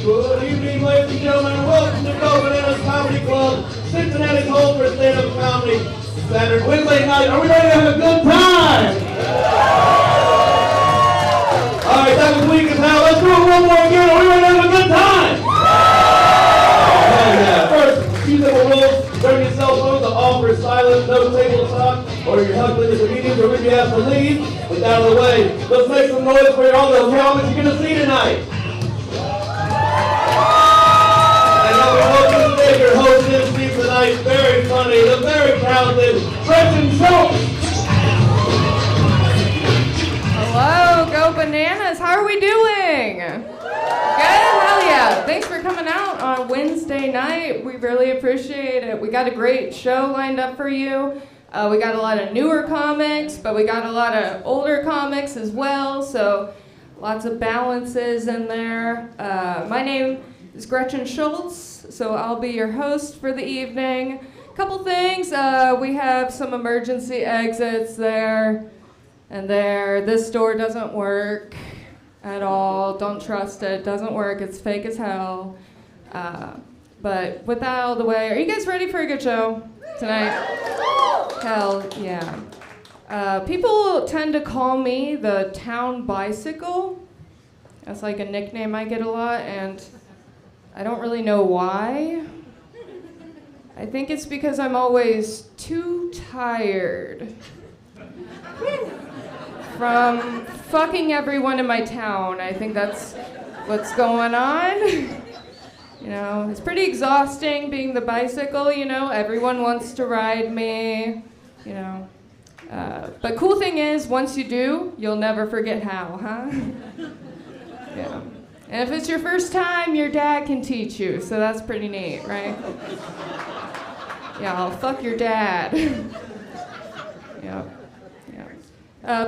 Good evening, ladies and gentlemen, and welcome to Colcannon's Comedy Club, Cincinnati's home for stand-up comedy. Saturday, Wednesday night. Are we ready to have a good time? All right, that was weak as hell. Let's do it one more again. Are we ready to have a good time? Yeah. First, a few simple rules. Turn your cell phones off or silent, no table talk, or your heckling is comedians, or if you have to leave, get out of the way. Let's make some noise for all the comics you're going to see tonight. Welcome to your host MC tonight, very funny, the very talented Gretchen Schultz. Hello, go bananas. How are we doing? Good, hell yeah. Thanks for coming out on Wednesday night. We really appreciate it. We got a great show lined up for you. We got a lot of newer comics, but we got a lot of older comics as well, so lots of balances in there. My name is Gretchen Schultz, so I'll be your host for the evening. Couple things, we have some emergency exits there and there. This door doesn't work at all. Don't trust it. Doesn't work. It's fake as hell. But with that out of the way, are you guys ready for a good show tonight? Hell yeah. People tend to call me the town bicycle. That's like a nickname I get a lot, and I don't really know why. I think it's because I'm always too tired from fucking everyone in my town. I think that's what's going on. You know, it's pretty exhausting being the bicycle, you know, everyone wants to ride me, you know. But cool thing is, once you do, you'll never forget how, huh? Yeah. And if it's your first time, your dad can teach you, so that's pretty neat, right? Yeah, I'll fuck your dad. Yeah.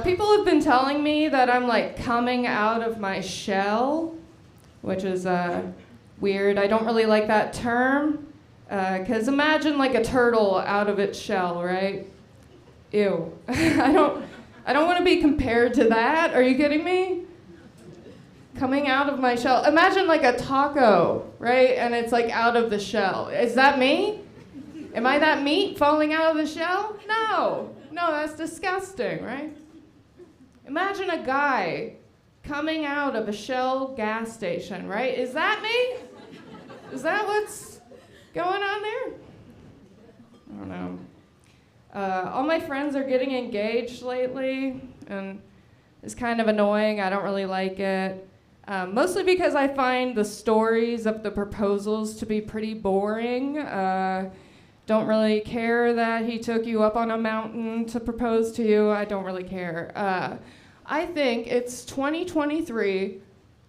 People have been telling me that I'm like coming out of my shell, which is weird. I don't really like that term, because imagine like a turtle out of its shell, right? Ew. I don't want to be compared to that. Are you kidding me? Coming out of my shell. Imagine like a taco, right? And it's like out of the shell. Is that me? Am I that meat falling out of the shell? No, that's disgusting, right? Imagine a guy coming out of a Shell gas station, right? Is that me? Is that what's going on there? I don't know. All my friends are getting engaged lately, and it's kind of annoying. I don't really like it. Mostly because I find the stories of the proposals to be pretty boring. Don't really care that he took you up on a mountain to propose to you. I don't really care. I think it's 2023.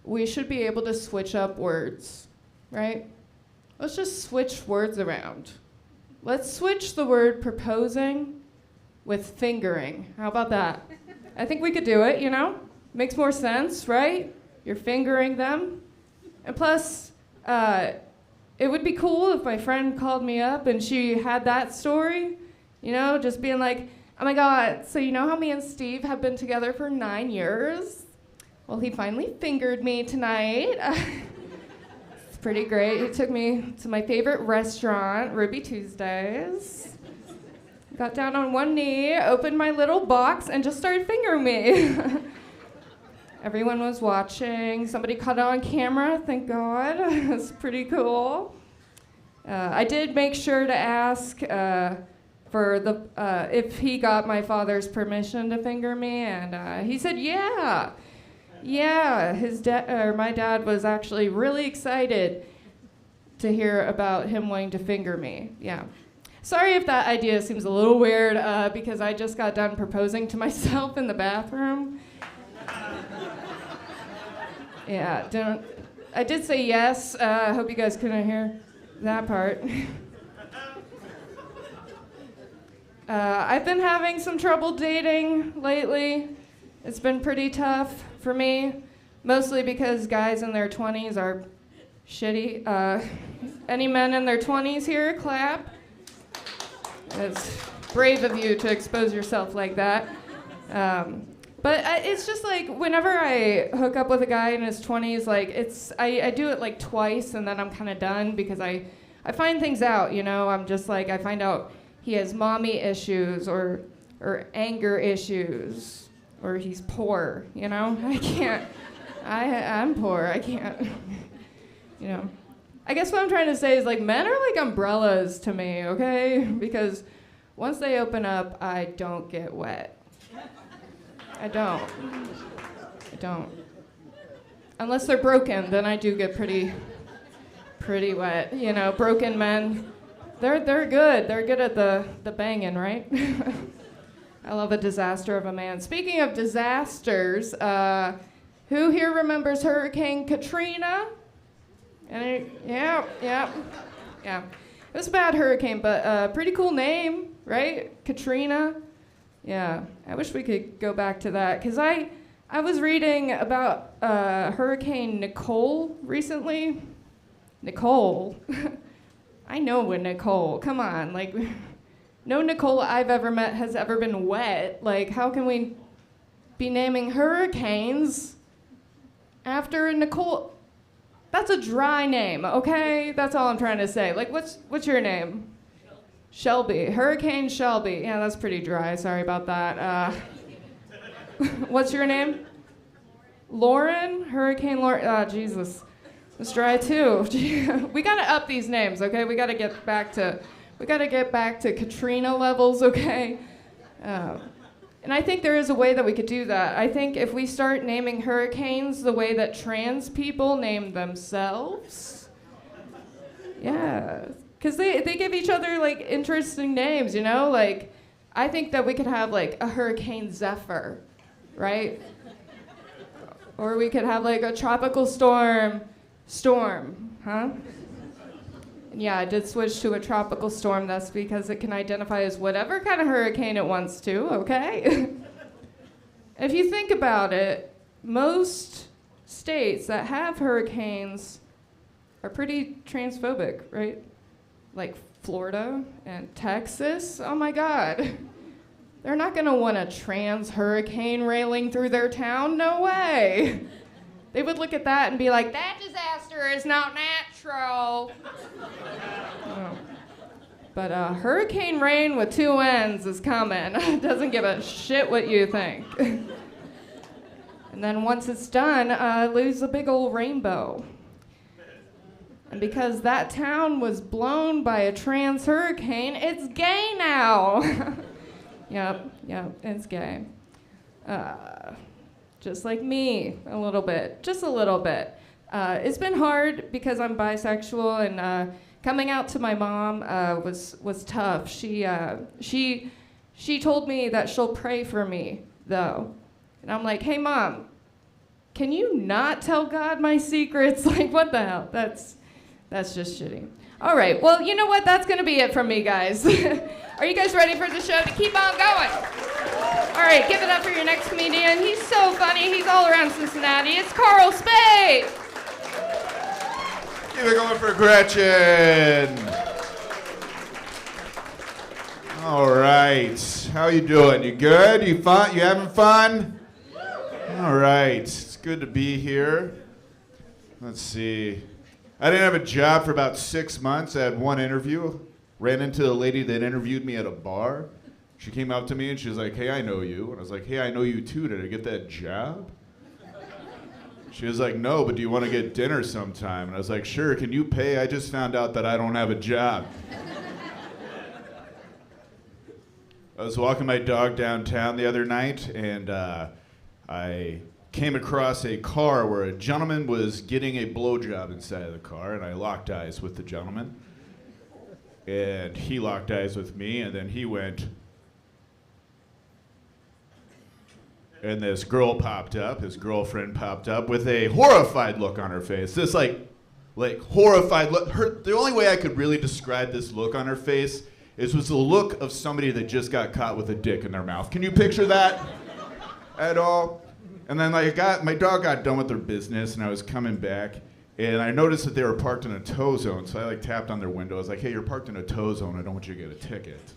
We should be able to switch up words, right? Let's just switch words around. Let's switch the word proposing with fingering. How about that? I think we could do it, you know? Makes more sense, right? You're fingering them. And plus, it would be cool if my friend called me up and she had that story, you know, just being like, oh my God, so you know how me and Steve have been together for 9 years? Well, he finally fingered me tonight. It's pretty great. He took me to my favorite restaurant, Ruby Tuesdays. Got down on one knee, opened my little box, and just started fingering me. Everyone was watching. Somebody caught it on camera, thank God. It's pretty cool. I did make sure to ask for if he got my father's permission to finger me, and he said yeah. Yeah, my dad was actually really excited to hear about him wanting to finger me. Yeah. Sorry if that idea seems a little weird, because I just got done proposing to myself in the bathroom. Yeah, I did say yes. I hope you guys couldn't hear that part. I've been having some trouble dating lately. It's been pretty tough for me, mostly because guys in their 20s are shitty. Any men in their 20s here, clap. It's brave of you to expose yourself like that. But it's just like whenever I hook up with a guy in his 20s, like I do it like twice and then I'm kind of done because I find things out, you know. I'm just like I find out he has mommy issues or anger issues or he's poor, you know. I can't. I'm poor. I can't. You know. I guess what I'm trying to say is like men are like umbrellas to me, okay? Because once they open up, I don't get wet. I don't. Unless they're broken, then I do get pretty wet. You know, broken men, they're good. They're good at the banging, right? I love a disaster of a man. Speaking of disasters, who here remembers Hurricane Katrina? Yeah. It was a bad hurricane, but pretty cool name, right? Katrina. Yeah, I wish we could go back to that, because I was reading about Hurricane Nicole recently. Nicole. I know a Nicole. Come on, like, no Nicole I've ever met has ever been wet. Like, how can we be naming hurricanes after a Nicole? That's a dry name, okay? That's all I'm trying to say. Like, what's your name? Shelby. Hurricane Shelby. Yeah, that's pretty dry. Sorry about that. What's your name? Lauren? Hurricane Lauren. Oh, Jesus. It's dry too. We gotta up these names, okay? We gotta get back to Katrina levels, okay? And I think there is a way that we could do that. I think if we start naming hurricanes the way that trans people name themselves, yeah, because they give each other like interesting names, you know? Like, I think that we could have like a Hurricane Zephyr, right? Or we could have like a tropical storm, huh? And yeah, I did switch to a tropical storm. That's because it can identify as whatever kind of hurricane it wants to, okay? If you think about it, most states that have hurricanes are pretty transphobic, right? Like Florida and Texas, oh my God. They're not gonna want a trans hurricane railing through their town, no way. They would look at that and be like, that disaster is not natural. Oh. But hurricane rain with two N's is coming. Doesn't give a shit what you think. And then once it's done, lose a big old rainbow. And because that town was blown by a trans hurricane, it's gay now. Yep, it's gay. Just like me, a little bit, just a little bit. It's been hard because I'm bisexual, and coming out to my mom was tough. She told me that she'll pray for me, though. And I'm like, hey, Mom, can you not tell God my secrets? Like, what the hell? That's just shitty. All right, well, you know what? That's going to be it from me, guys. Are you guys ready for the show to keep on going? All right, give it up for your next comedian. He's so funny. He's all around Cincinnati. It's Carl Spade. Keep it going for Gretchen. All right, how you doing? You good? You fun? You having fun? All right, it's good to be here. Let's see. I didn't have a job for about 6 months. I had one interview. Ran into a lady that interviewed me at a bar. She came up to me and she was like, hey, I know you. And I was like, hey, I know you too. Did I get that job? She was like, no, but do you want to get dinner sometime? And I was like, sure, can you pay? I just found out that I don't have a job. I was walking my dog downtown the other night, and I came across a car where a gentleman was getting a blowjob inside of the car, and I locked eyes with the gentleman. And he locked eyes with me, and then he went. And this girl popped up, his girlfriend popped up with a horrified look on her face. This like horrified look. The only way I could really describe this look on her face was the look of somebody that just got caught with a dick in their mouth. Can you picture that at all? And then my dog got done with their business, and I was coming back, and I noticed that they were parked in a tow zone, so I tapped on their window. I was like, hey, you're parked in a tow zone. I don't want you to get a ticket.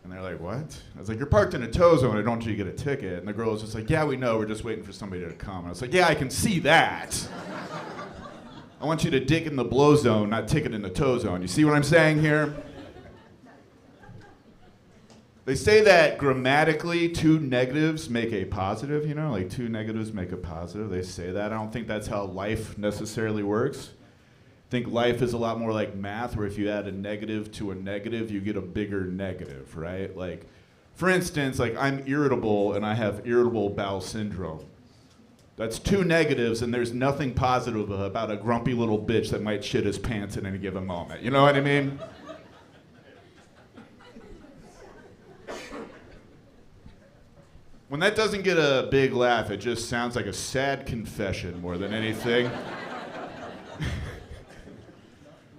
And they're like, what? I was like, you're parked in a tow zone. I don't want you to get a ticket. And the girl was just like, yeah, we know. We're just waiting for somebody to come. And I was like, yeah, I can see that. I want you to dick in the blow zone, not ticket in the tow zone. You see what I'm saying here? They say that grammatically, two negatives make a positive, you know? Like two negatives make a positive. They say that. I don't think that's how life necessarily works. I think life is a lot more like math, where if you add a negative to a negative, you get a bigger negative, right? Like, for instance, like I'm irritable and I have irritable bowel syndrome. That's two negatives, and there's nothing positive about a grumpy little bitch that might shit his pants at any given moment. You know what I mean? When that doesn't get a big laugh, it just sounds like a sad confession more than anything.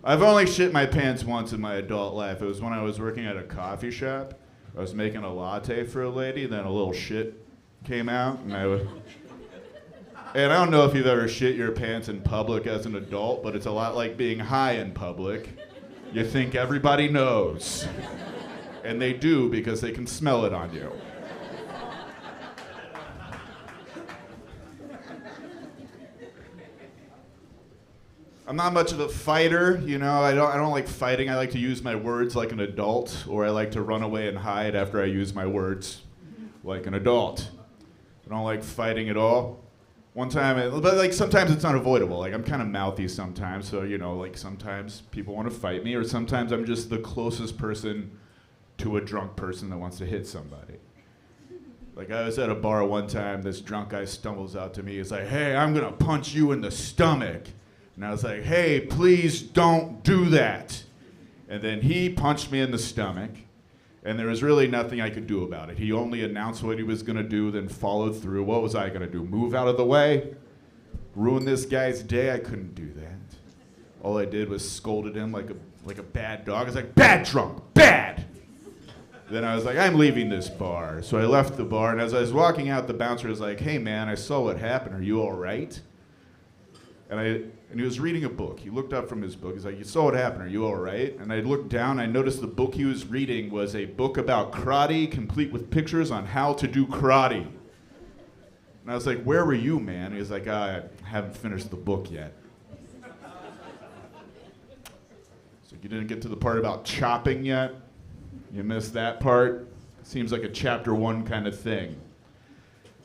I've only shit my pants once in my adult life. It was when I was working at a coffee shop. I was making a latte for a lady, then a little shit came out, and I don't know if you've ever shit your pants in public as an adult, but it's a lot like being high in public. You think everybody knows. And they do, because they can smell it on you. I'm not much of a fighter, you know. I don't like fighting. I like to use my words like an adult, or I like to run away and hide after I use my words like an adult. I don't like fighting at all. One time, but like sometimes it's unavoidable. Like I'm kind of mouthy sometimes, so you know, like sometimes people want to fight me, or sometimes I'm just the closest person to a drunk person that wants to hit somebody. Like I was at a bar one time, this drunk guy stumbles out to me. He's like, "Hey, I'm gonna punch you in the stomach." And I was like, hey, please don't do that. And then he punched me in the stomach, and there was really nothing I could do about it. He only announced what he was gonna do, then followed through. What was I gonna do? Move out of the way? Ruin this guy's day? I couldn't do that. All I did was scolded him like a bad dog. I was like, bad drunk, bad! Then I was like, I'm leaving this bar. So I left the bar, and as I was walking out, the bouncer was like, hey man, I saw what happened, are you all right? And he was reading a book. He looked up from his book. He's like, you saw what happened. Are you all right? And I looked down. I noticed the book he was reading was a book about karate, complete with pictures on how to do karate. And I was like, where were you, man? He was like, I haven't finished the book yet. So you didn't get to the part about chopping yet? You missed that part? Seems like a chapter 1 kind of thing.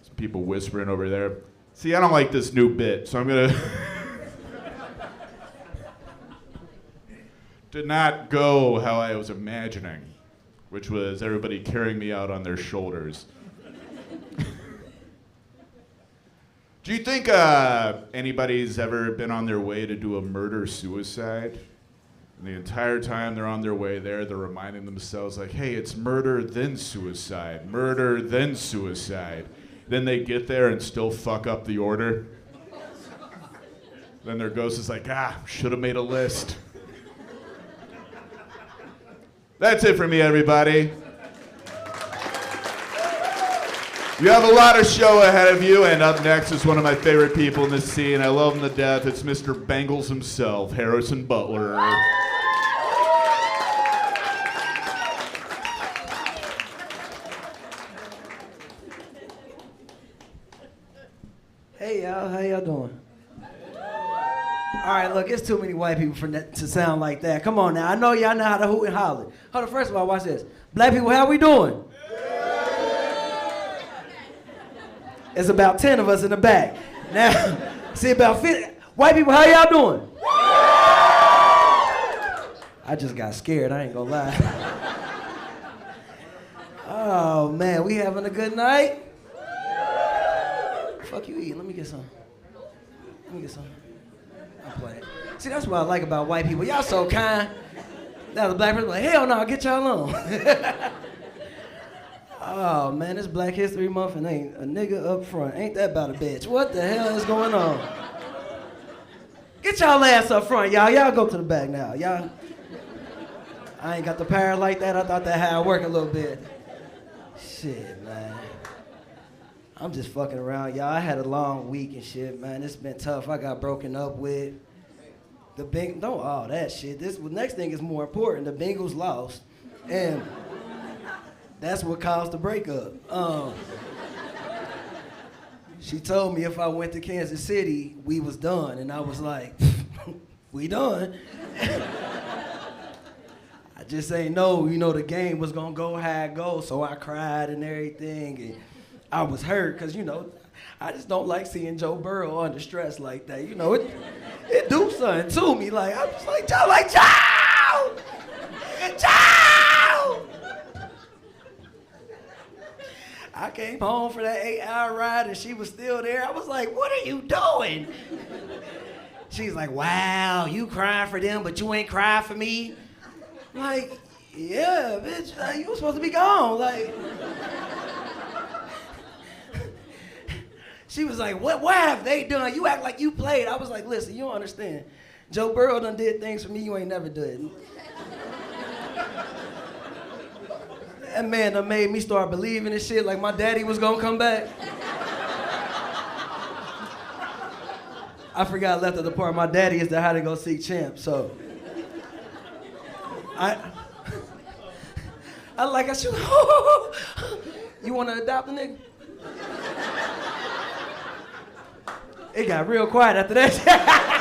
Some people whispering over there. See, I don't like this new bit, so I'm gonna... Did not go how I was imagining, which was everybody carrying me out on their shoulders. Do you think anybody's ever been on their way to do a murder-suicide? And the entire time they're on their way there, they're reminding themselves like, hey, it's murder, then suicide. Murder, then suicide. Then they get there and still fuck up the order. Then their ghost is like, should have made a list. That's it for me, everybody. You have a lot of show ahead of you, and up next is one of my favorite people in this scene. I love him to death. It's Mr. Bangles himself, Harrison Butler. Hey, y'all. How y'all doing? All right, look, it's too many white people for that to sound like that. Come on now. I know y'all know how to hoot and holler. Hold on, first of all, watch this. Black people, how we doing? It's about 10 of us in the back. Now, see about 50. White people, how y'all doing? I just got scared, I ain't gonna lie. Oh, man, we having a good night? Fuck you eating, let me get some. I'm playing. See, that's what I like about white people. Y'all so kind. Now the black person like, hell no, get y'all on. Oh man, it's Black History Month and ain't a nigga up front. Ain't that about a bitch? What the hell is going on? Get y'all ass up front, y'all. Y'all go to the back now, y'all. I ain't got the power like that. I thought that had work a little bit. Shit, man. I'm just fucking around, y'all. I had a long week and shit, man. It's been tough. I got broken up with. The Bengals, all that shit. The next thing is more important. The Bengals lost. And That's what caused the breakup. She told me if I went to Kansas City, we was done. And I was like, we done? I just ain't know, the game was gonna go how it goes. So I cried and everything. And I was hurt because, I just don't like seeing Joe Burrow under stress like that. It do something to me. Like, I'm just like, Joe! Joe! I came home for that 8-hour ride and she was still there. I was like, what are you doing? She's like, wow, you crying for them, but you ain't crying for me? I'm like, yeah, bitch, you were supposed to be gone. Like, she was like, what have they done? You act like you played. I was like, listen, you don't understand. Joe Burrow done did things for me you ain't never done. That man done made me start believing in shit like my daddy was gonna come back. I forgot I left at the part. My daddy is the how to go seek champ, so. I should, you wanna adopt a nigga? It got real quiet after that.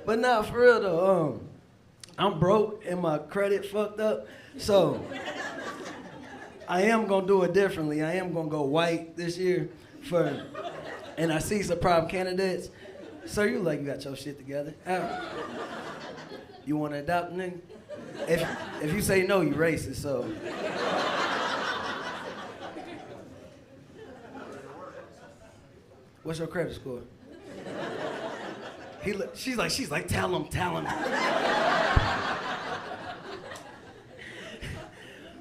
But nah, for real though, I'm broke and my credit fucked up, so I am gonna do it differently. I am gonna go white this year and I see some prime candidates. Sir, you got your shit together. You wanna adopt a nigga? If you say no, you racist, so. What's your credit score? She's like, tell him.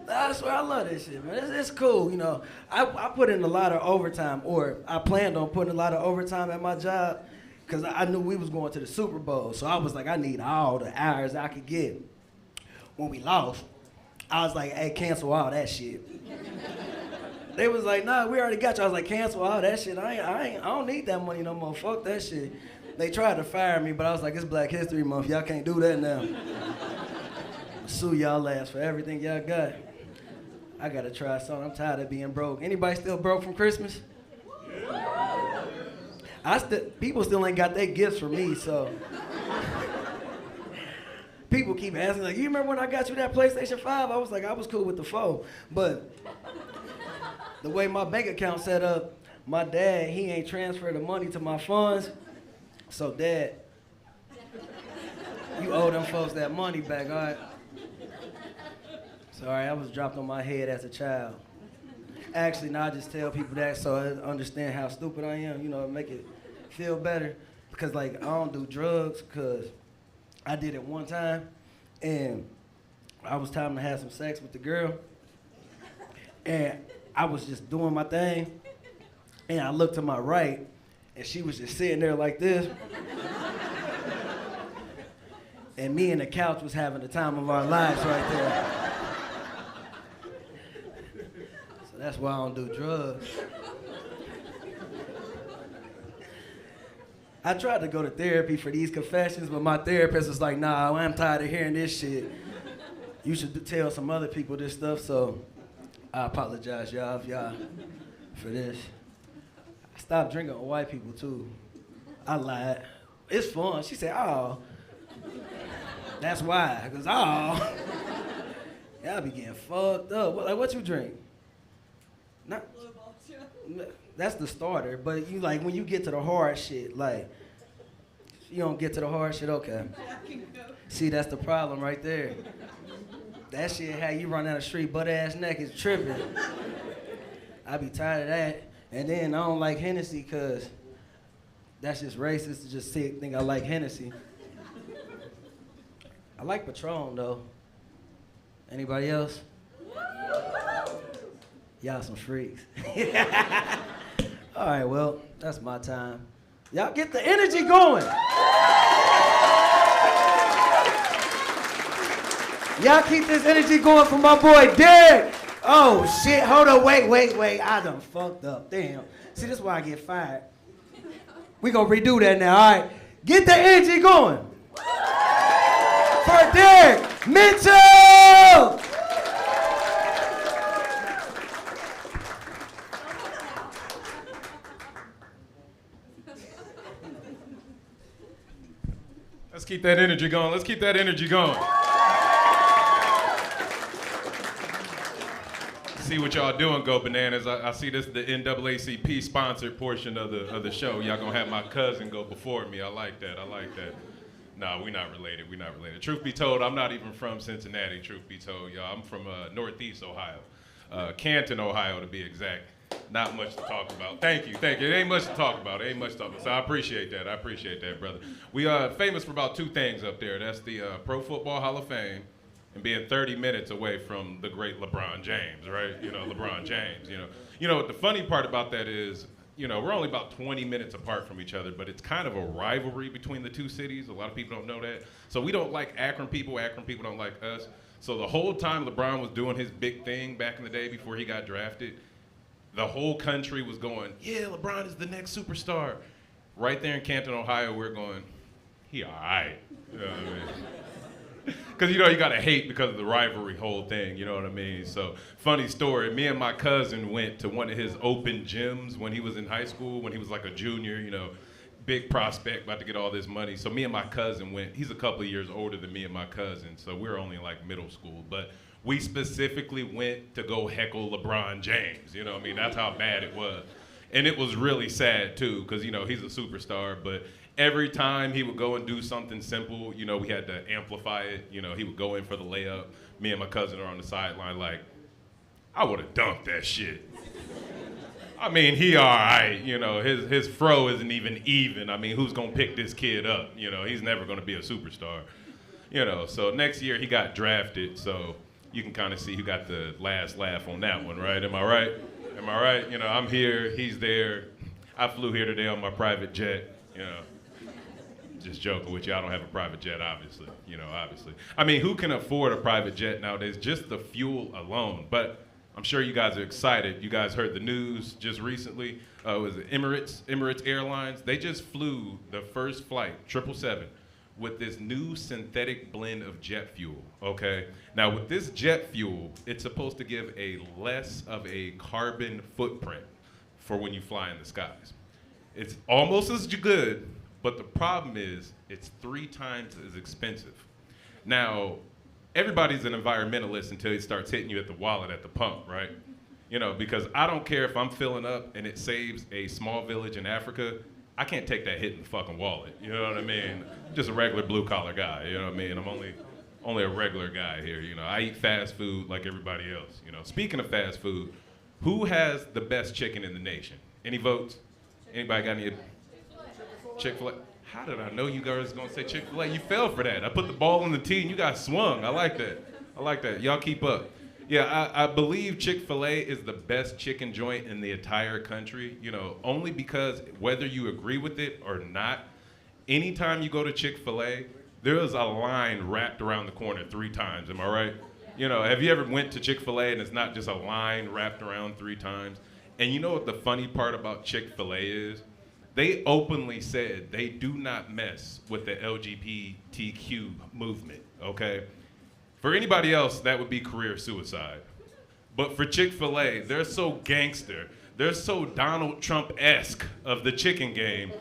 I swear, I love this shit, man. It's cool, I put in a lot of overtime, or I planned on putting a lot of overtime at my job, because I knew we was going to the Super Bowl. So I was like, I need all the hours I could get. When we lost, I was like, hey, cancel all that shit. They was like, nah, we already got you. I was like, cancel all that shit. I don't need that money no more. Fuck that shit. They tried to fire me, but I was like, it's Black History Month. Y'all can't do that now. Sue y'all ass for everything y'all got. I gotta try something. I'm tired of being broke. Anybody still broke from Christmas? People still ain't got their gifts for me, so. People keep asking, like, you remember when I got you that PlayStation 5? I was like, I was cool with the 4. But the way my bank account set up, my dad, he ain't transferred the money to my funds. So, Dad, you owe them folks that money back, all right? Sorry, I was dropped on my head as a child. Actually, now I just tell people that so I understand how stupid I am, make it feel better. Because, like, I don't do drugs because I did it one time, and I was time to have some sex with the girl, and I was just doing my thing, and I looked to my right, and she was just sitting there like this, and me and the couch was having the time of our lives right there. So that's why I don't do drugs. I tried to go to therapy for these confessions, but my therapist was like, nah, I'm tired of hearing this shit. You should tell some other people this stuff, so I apologize, y'all, for this. I stopped drinking with white people, too. I lied. It's fun. She said, oh. That's why, because, oh. Y'all be getting fucked up. What you drink? Not. That's the starter, but you when you get to the hard shit, you don't get to the hard shit, okay. See, that's the problem right there. That shit, how you run down the street butt-ass naked, tripping. I be tired of that. And then I don't like Hennessy because that's just racist to just think I like Hennessy. I like Patron, though. Anybody else? Y'all some freaks. All right, well, that's my time. Y'all get the energy going. Y'all keep this energy going for my boy, Derek. Oh, shit, hold on, wait. I done fucked up, damn. See, this is why I get fired. We gonna redo that now, all right? Get the energy going. For Derek Mitchell! Let's keep that energy going. Let's keep that energy going. See what y'all doing, Go Bananas. I see this the NAACP sponsored portion of the show. Y'all gonna have my cousin go before me. I like that. Nah, we not related. Truth be told, I'm not even from Cincinnati, truth be told, y'all. I'm from Northeast Ohio. Canton, Ohio, to be exact. Not much to talk about. Thank you. It ain't much to talk about. So I appreciate that, brother. We are famous for about two things up there. That's the Pro Football Hall of Fame and being 30 minutes away from the great LeBron James, right? LeBron James, the funny part about that is, we're only about 20 minutes apart from each other, but it's kind of a rivalry between the two cities. A lot of people don't know that. So we don't like Akron people don't like us. So the whole time LeBron was doing his big thing back in the day before he got drafted, the whole country was going, yeah, LeBron is the next superstar. Right there in Canton, Ohio, we're going, he all right. You know what I mean? Because, you got to hate because of the rivalry whole thing, you know what I mean? So, funny story, me and my cousin went to one of his open gyms when he was in high school, when he was like a junior, big prospect, about to get all this money. So me and my cousin went. He's a couple of years older than me and my cousin, so we're only in like middle school. But we specifically went to go heckle LeBron James. You know what I mean? That's how bad it was. And it was really sad, too, because, he's a superstar. But every time he would go and do something simple, we had to amplify it. He would go in for the layup. Me and my cousin are on the sideline like, I would have dunked that shit. I mean, he all right, his fro isn't even. I mean, who's going to pick this kid up? He's never going to be a superstar. So next year he got drafted, so you can kind of see who got the last laugh on that one, right? Am I right? I'm here, he's there. I flew here today on my private jet, Just joking with you, I don't have a private jet, obviously, obviously. I mean, who can afford a private jet nowadays? Just the fuel alone, but I'm sure you guys are excited. You guys heard the news just recently. It was Emirates Airlines. They just flew the first flight, 777, with this new synthetic blend of jet fuel, okay? Now, with this jet fuel, it's supposed to give a less of a carbon footprint for when you fly in the skies. It's almost as good, but the problem is it's 3 times as expensive. Now, everybody's an environmentalist until it starts hitting you at the wallet at the pump, right? Because I don't care if I'm filling up and it saves a small village in Africa, I can't take that hit in the fucking wallet, you know what I mean? Just a regular blue-collar guy, you know what I mean? I'm only a regular guy here, I eat fast food like everybody else, Speaking of fast food, who has the best chicken in the nation? Any votes? Anybody got any? Chick-fil-A? How did I know you guys were gonna say Chick-fil-A? You fell for that. I put the ball on the tee and you got swung. I like that. Y'all keep up. Yeah, I believe Chick-fil-A is the best chicken joint in the entire country, only because whether you agree with it or not, anytime you go to Chick-fil-A, there is a line wrapped around the corner 3 times, am I right? Have you ever went to Chick-fil-A and it's not just a line wrapped around 3 times? And you know what the funny part about Chick-fil-A is? They openly said they do not mess with the LGBTQ movement, okay? For anybody else, that would be career suicide. But for Chick-fil-A, they're so gangster, they're so Donald Trump-esque of the chicken game,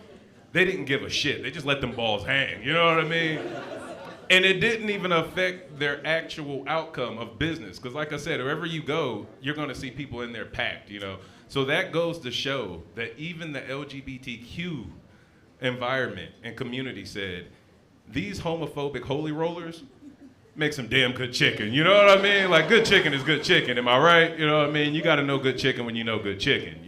they didn't give a shit. They just let them balls hang, you know what I mean? And it didn't even affect their actual outcome of business. Because like I said, wherever you go, you're gonna see people in there packed, So that goes to show that even the LGBTQ environment and community said, these homophobic holy rollers make some damn good chicken. You know what I mean? Like, good chicken is good chicken, am I right? You know what I mean? You gotta know good chicken when you know good chicken,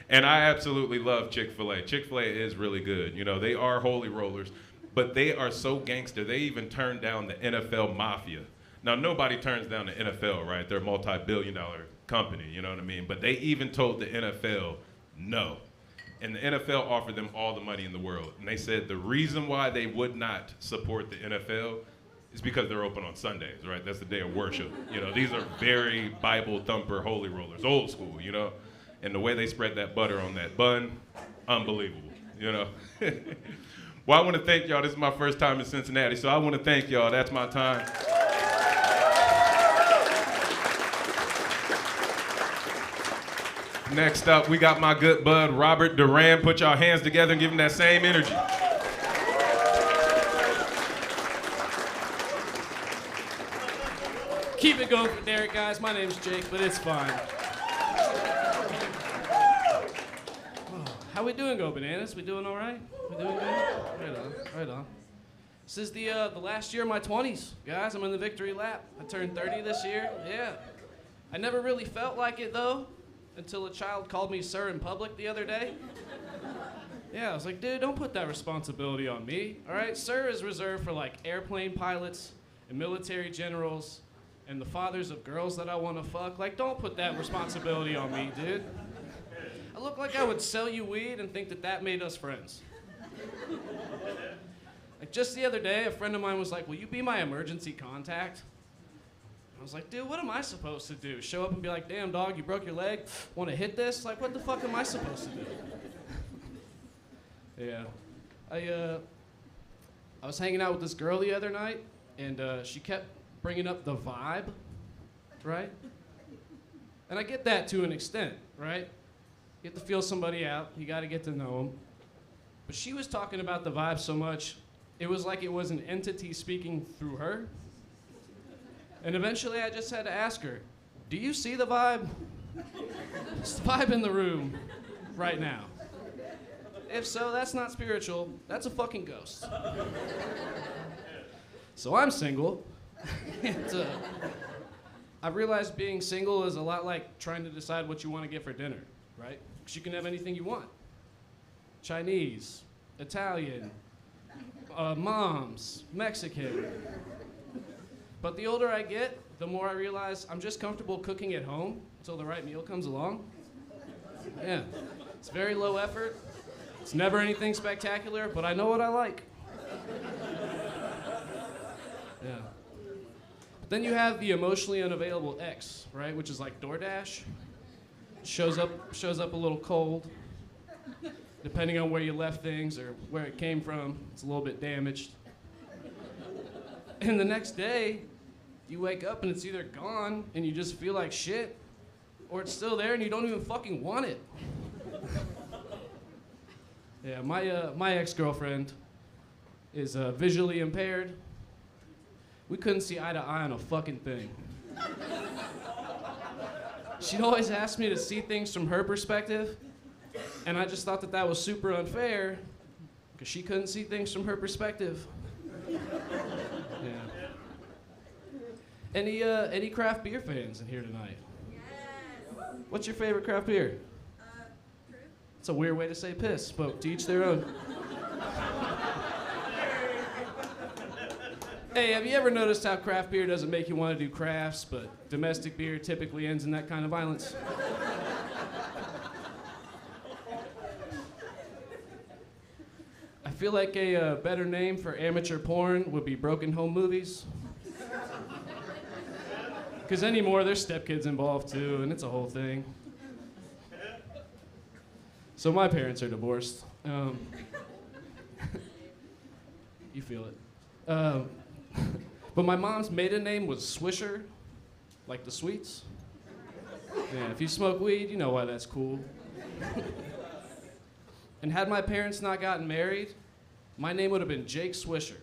And I absolutely love Chick-fil-A. Chick-fil-A is really good. They are holy rollers, but they are so gangster, they even turned down the NFL mafia. Now, nobody turns down the NFL, right? They're a multi-billion-dollar company, you know what I mean? But they even told the NFL no. And the NFL offered them all the money in the world. And they said the reason why they would not support the NFL is because they're open on Sundays, right? That's the day of worship. These are very Bible thumper holy rollers, old school, And the way they spread that butter on that bun, unbelievable, Well, I want to thank y'all. This is my first time in Cincinnati, so I want to thank y'all. That's my time. Next up, we got my good bud, Robert Duran. Put y'all hands together and give him that same energy. Keep it going for Derek, guys. My name's Jake, but it's fine. How we doing, Go Bananas? We doing all right? We doing good? Right on, right on. This is the last year of my 20s, guys. I'm in the victory lap. I turned 30 this year, yeah. I never really felt like it, though, until a child called me sir in public the other day. Yeah, I was like, dude, don't put that responsibility on me, all right? Sir is reserved for, like, airplane pilots and military generals and the fathers of girls that I want to fuck. Like, don't put that responsibility on me, dude. I look like I would sell you weed and think that that made us friends. Like, just the other day, a friend of mine was like, will you be my emergency contact? I was like, dude, what am I supposed to do? Show up and be like, damn, dog, you broke your leg? Want to hit this? Like, what the fuck am I supposed to do? Yeah. I was hanging out with this girl the other night, and she kept bringing up the vibe, right? And I get that to an extent, right? You have to feel somebody out. You got to get to know them. But she was talking about the vibe so much, it was like it was an entity speaking through her. And eventually I just had to ask her, do you see the vibe? It's the vibe in the room right now. If so, that's not spiritual. That's a fucking ghost. So I'm single. And, I realized being single is a lot like trying to decide what you want to get for dinner, right? Because you can have anything you want. Chinese, Italian, moms, Mexican. But the older I get, the more I realize I'm just comfortable cooking at home until the right meal comes along. Yeah, it's very low effort. It's never anything spectacular, but I know what I like. Yeah. But then you have the emotionally unavailable ex, right? Which is like DoorDash. Shows up a little cold. Depending on where you left things or where it came from, it's a little bit damaged. And the next day, you wake up and it's either gone and you just feel like shit, or it's still there and you don't even fucking want it. Yeah, my ex-girlfriend is visually impaired. We couldn't see eye to eye on a fucking thing. She'd always ask me to see things from her perspective, and I just thought that that was super unfair because she couldn't see things from her perspective. Yeah. Any craft beer fans in here tonight? Yes. What's your favorite craft beer? True. It's a weird way to say piss, but to each their own. Hey, have you ever noticed how craft beer doesn't make you want to do crafts, but domestic beer typically ends in that kind of violence? I feel like a better name for amateur porn would be broken home movies. Because anymore, there's stepkids involved too, and it's a whole thing. So my parents are divorced. You feel it. But my mom's maiden name was Swisher, like the sweets. Yeah, if you smoke weed, you know why that's cool. And had my parents not gotten married, my name would have been Jake Swisher.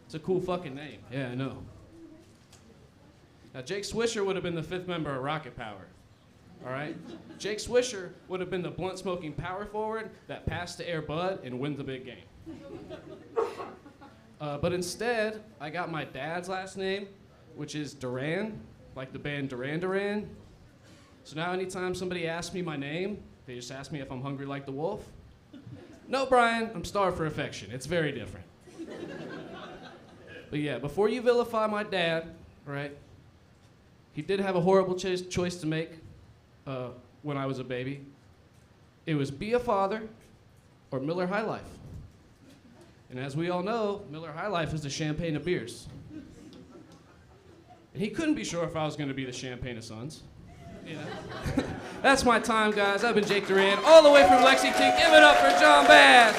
It's a cool fucking name. Yeah, I know. Now, Jake Swisher would have been the fifth member of Rocket Power. All right? Jake Swisher would have been the blunt-smoking power forward that passed to Air Bud and wins the big game. But instead, I got my dad's last name, which is Duran, like the band Duran Duran. So now anytime somebody asks me my name, they just ask me if I'm hungry like the wolf. No, Brian, I'm starved for affection. It's very different. But yeah, before you vilify my dad, right, he did have a horrible choice to make when I was a baby. It was be a father or Miller High Life. And as we all know, Miller High Life is the champagne of beers. And he couldn't be sure if I was going to be the champagne of sons. You know? That's my time, guys. I've been Jake Duran, all the way from Lexington. Give it up for John Bass.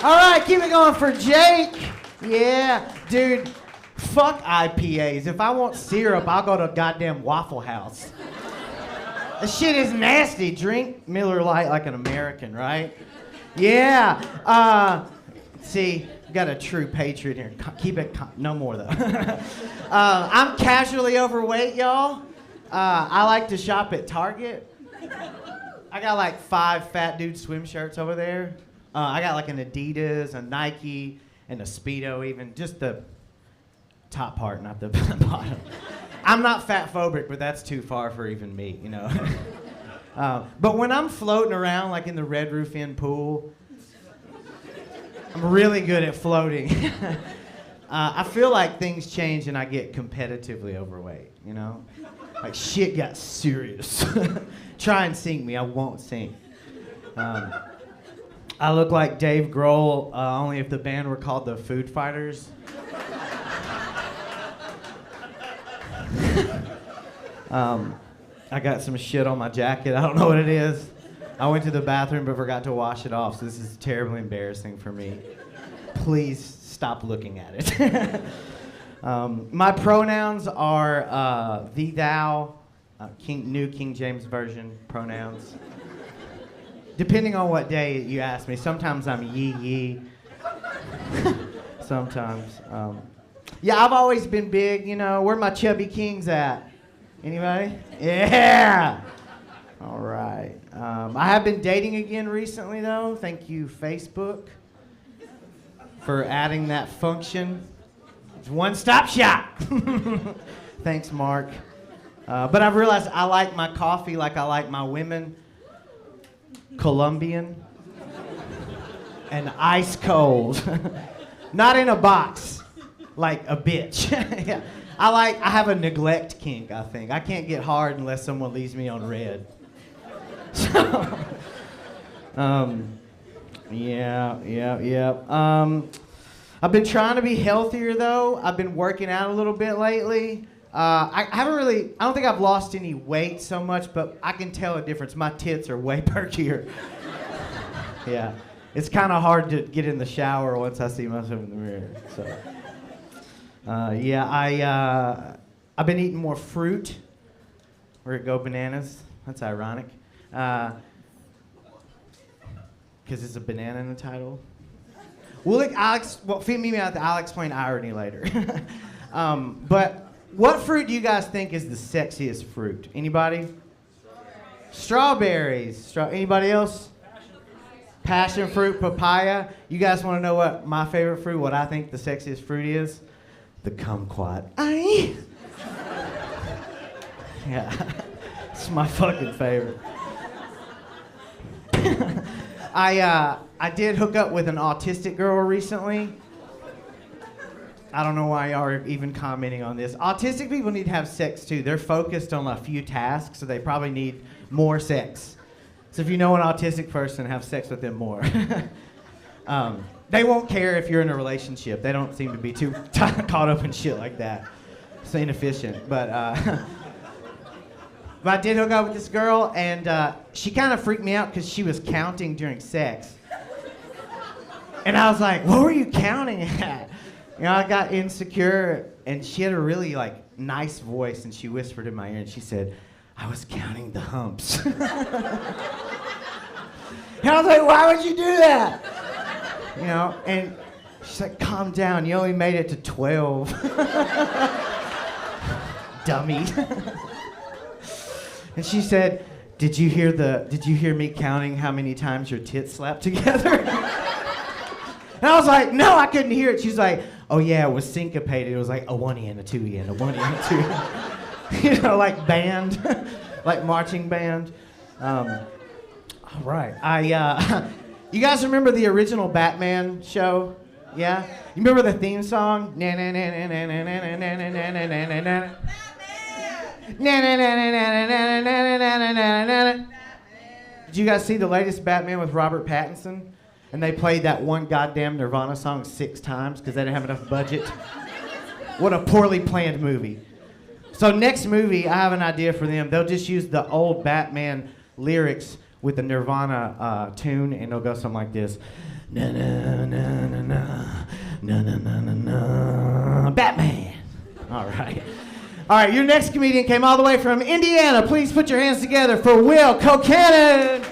All right, keep it going for Jake. Yeah, dude, fuck IPAs. If I want syrup, I'll go to a goddamn Waffle House. This shit is nasty. Drink Miller Lite like an American, right? Yeah. See, got a true patriot here. Keep it, no more though. I'm casually overweight, y'all. I like to shop at Target. I got like 5 fat dude swim shirts over there. I got like an Adidas, a Nike, and a Speedo even. Just the top part, not the bottom. I'm not fat phobic, but that's too far for even me, you know. But when I'm floating around like in the Red Roof Inn pool, I'm really good at floating. I feel like things change and I get competitively overweight, you know? Like shit got serious. Try and sink me, I won't sink. I look like Dave Grohl, only if the band were called the Food Fighters. I got some shit on my jacket. I don't know what it is. I went to the bathroom but forgot to wash it off, so this is terribly embarrassing for me. Please stop looking at it. My pronouns are thee, thou, New King James Version pronouns. Depending on what day you ask me. Sometimes I'm ye. Sometimes. Yeah, I've always been big, you know. Where my chubby kings at? Anybody? Yeah! All right. I have been dating again recently, though. Thank you, Facebook, for adding that function. It's one-stop shop. Thanks, Mark. But I've realized I like my coffee like I like my women. Colombian and ice cold. Not in a box, like a bitch. Yeah. I have a neglect kink, I think. I can't get hard unless someone leaves me on red. So, yeah. I've been trying to be healthier though. I've been working out a little bit lately. I don't think I've lost any weight so much, but I can tell a difference. My tits are way perkier. Yeah. It's kind of hard to get in the shower once I see myself in the mirror. So, I've been eating more fruit. Where it go bananas? That's ironic. Because it's a banana in the title. Feed me out. I'll explain irony later. But what fruit do you guys think is the sexiest fruit? Anybody? Strawberries. Anybody else? Passion fruit, papaya. You guys want to know what my favorite fruit, what I think the sexiest fruit is? The kumquat. Aye. Yeah, it's my fucking favorite. I did hook up with an autistic girl recently. I don't know why y'all are even commenting on this. Autistic people need to have sex too. They're focused on a few tasks, so they probably need more sex. So if you know an autistic person, have sex with them more. They won't care if you're in a relationship. They don't seem to be too caught up in shit like that. It's inefficient. But I did hook up with this girl, and she kind of freaked me out because she was counting during sex. And I was like, what were you counting at? You know, I got insecure, and she had a really nice voice, and she whispered in my ear, and she said, I was counting the humps. And I was like, why would you do that? You know, and she's like, calm down, you only made it to 12. Dummy. And she said, did you hear me counting how many times your tits slapped together? And I was like, no, I couldn't hear it. She's like, oh yeah, it was syncopated. It was like a 1E and a 2E and a 1E and a 2E. You know, like band, like marching band. All right, you guys remember the original Batman show? Yeah? You remember the theme song? Na na na na na na na na na na na na na na. Na na na na na na na na na na na. Did you guys see the latest Batman with Robert Pattinson? And they played that one goddamn Nirvana song 6 times because they didn't have enough budget. What a poorly planned movie. So next movie, I have an idea for them. They'll just use the old Batman lyrics with the Nirvana tune, and it'll go something like this. Na na na na na na na na na na. Batman. All right. All right, your next comedian came all the way from Indiana. Please put your hands together for Will Colcannon.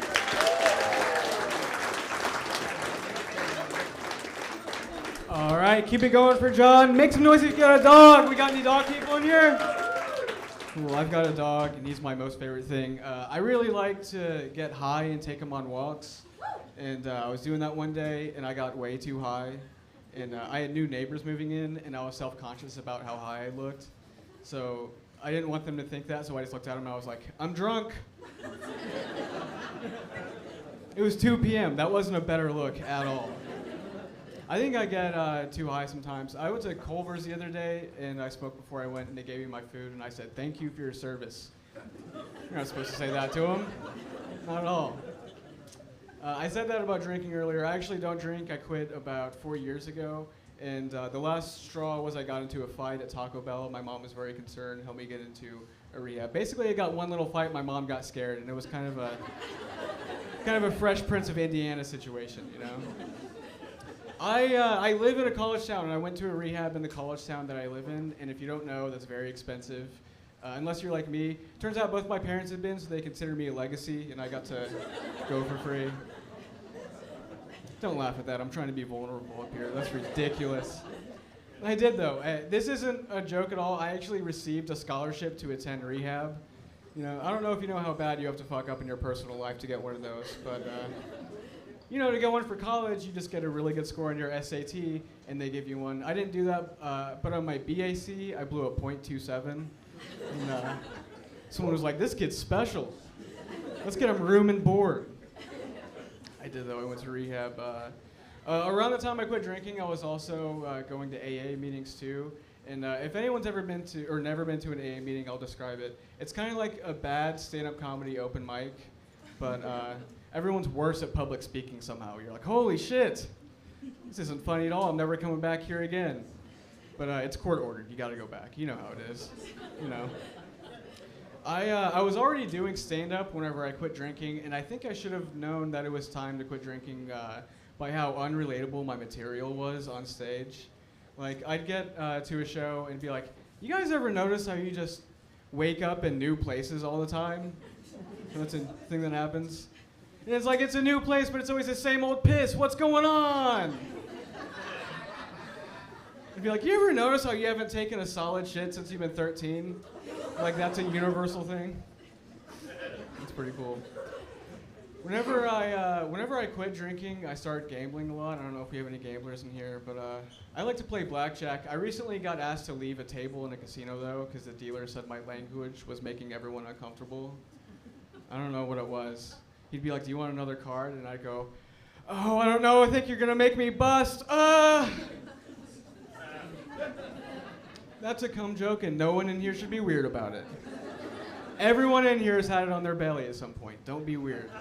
All right, keep it going for John. Make some noise if you got a dog. We got any dog people in here? Cool, I've got a dog, and he's my most favorite thing. I really like to get high and take him on walks. And I was doing that one day, and I got way too high. And I had new neighbors moving in, and I was self-conscious about how high I looked. So I didn't want them to think that, so I just looked at them and I was like, I'm drunk. It was 2 p.m. That wasn't a better look at all. I think I get too high sometimes. I went to Culver's the other day, and I spoke before I went, and they gave me my food, and I said, thank you for your service. You're not supposed to say that to them. Not at all. I said that about drinking earlier. I actually don't drink. I quit about 4 years ago. And the last straw was I got into a fight at Taco Bell. My mom was very concerned, helped me get into a rehab. Basically, I got one little fight, my mom got scared, and it was kind of a Fresh Prince of Indiana situation, you know? I live in a college town, and I went to a rehab in the college town that I live in, and if you don't know, that's very expensive. Unless you're like me. Turns out both my parents had been, so they consider me a legacy, and I got to go for free. Don't laugh at that. I'm trying to be vulnerable up here. That's ridiculous. I did, though. This isn't a joke at all. I actually received a scholarship to attend rehab. You know, I don't know if you know how bad you have to fuck up in your personal life to get one of those, but you know, to get one for college, you just get a really good score on your SAT, and they give you one. I didn't do that, but on my BAC, I blew a .27. And someone was like, this kid's special. Let's get him room and board. I did, though. I went to rehab. Around the time I quit drinking, I was also going to AA meetings, too. And if anyone's ever been to, or never been to an AA meeting, I'll describe it. It's kind of like a bad stand-up comedy open mic, but everyone's worse at public speaking somehow. You're like, holy shit, this isn't funny at all. I'm never coming back here again. But it's court-ordered. You got to go back. You know how it is. You know. I was already doing stand-up whenever I quit drinking, and I think I should have known that it was time to quit drinking by how unrelatable my material was on stage. Like, I'd get to a show and be like, you guys ever notice how you just wake up in new places all the time? That's a thing that happens. And it's like, it's a new place, but it's always the same old piss. What's going on? I'd be like, you ever notice how you haven't taken a solid shit since you've been 13? Like, that's a universal thing. It's pretty cool. Whenever I quit drinking, I started gambling a lot. I don't know if we have any gamblers in here, but I like to play blackjack. I recently got asked to leave a table in a casino, though, because the dealer said my language was making everyone uncomfortable. I don't know what it was. He'd be like, do you want another card? And I'd go, oh, I don't know. I think you're going to make me bust. That's a cum joke, and no one in here should be weird about it. Everyone in here has had it on their belly at some point. Don't be weird.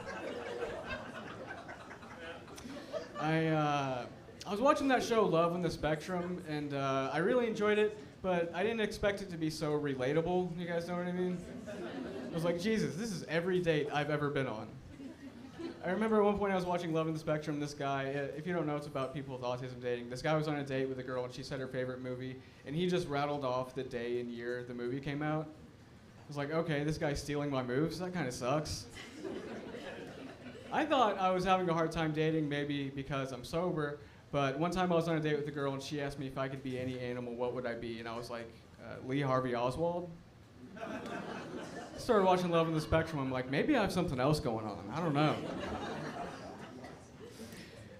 I was watching that show, Love on the Spectrum, and I really enjoyed it, but I didn't expect it to be so relatable. You guys know what I mean? I was like, Jesus, this is every date I've ever been on. I remember at one point I was watching Love on the Spectrum, this guy, if you don't know, it's about people with autism dating. This guy was on a date with a girl, and she said her favorite movie, and he just rattled off the day and year the movie came out. I was like, okay, this guy's stealing my moves. That kind of sucks. I thought I was having a hard time dating, maybe because I'm sober, but one time I was on a date with a girl, and she asked me if I could be any animal, what would I be? And I was like, Lee Harvey Oswald? Started watching Love on the Spectrum. I'm like, maybe I have something else going on. I don't know.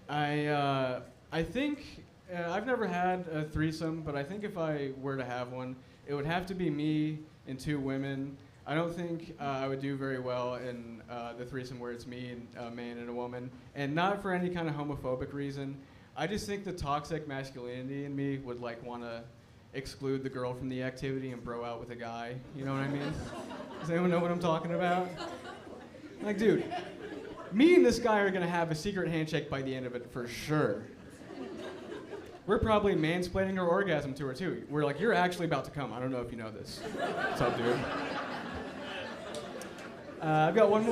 I think I've never had a threesome, but I think if I were to have one, it would have to be me and 2 women. I don't think I would do very well in the threesome where it's me and a man and a woman, and not for any kind of homophobic reason. I just think the toxic masculinity in me would like want to exclude the girl from the activity and bro out with a guy. You know what I mean? Does anyone know what I'm talking about? Like, dude, me and this guy are gonna have a secret handshake by the end of it for sure. We're probably mansplaining our orgasm to her too. We're like, you're actually about to come. I don't know if you know this. What's up, dude? I've got one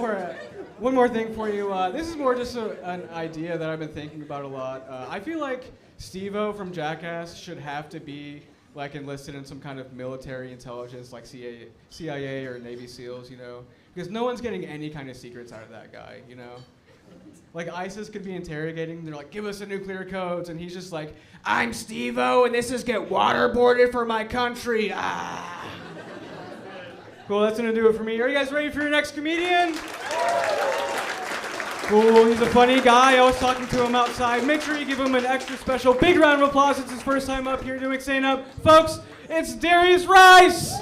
more thing for you. This is more just an idea that I've been thinking about a lot. I feel like Steve-O from Jackass should have to be like enlisted in some kind of military intelligence, like CIA or Navy SEALs, you know, because no one's getting any kind of secrets out of that guy, you know. Like ISIS could be interrogating, they're like, give us the nuclear codes, and he's just like, I'm Steve-O, and this is get waterboarded for my country. Ah. Cool, that's gonna do it for me. Are you guys ready for your next comedian? Cool, he's a funny guy. I was talking to him outside. Make sure you give him an extra special big round of applause. It's his first time up here doing stand-up. Folks, it's Darius Rice!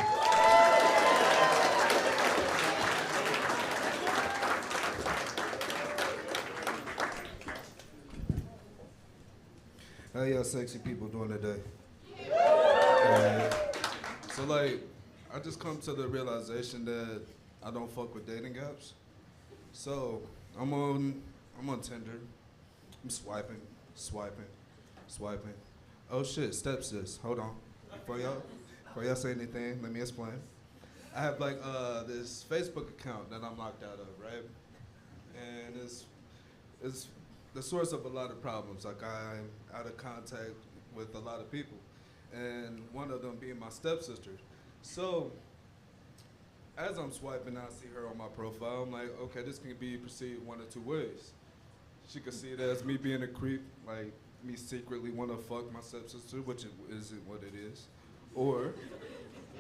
How y'all sexy people doing today? So like, I just come to the realization that I don't fuck with dating apps. So I'm on Tinder. I'm swiping. Oh shit, stepsis. Hold on. Before y'all say anything, let me explain. I have like this Facebook account that I'm locked out of, right? And it's the source of a lot of problems. Like I'm out of contact with a lot of people, and one of them being my stepsister. So as I'm swiping, I see her on my profile. I'm like, okay, this can be perceived one of two ways. She could see it as me being a creep, like me secretly want to fuck my stepsister, which isn't what it is. Or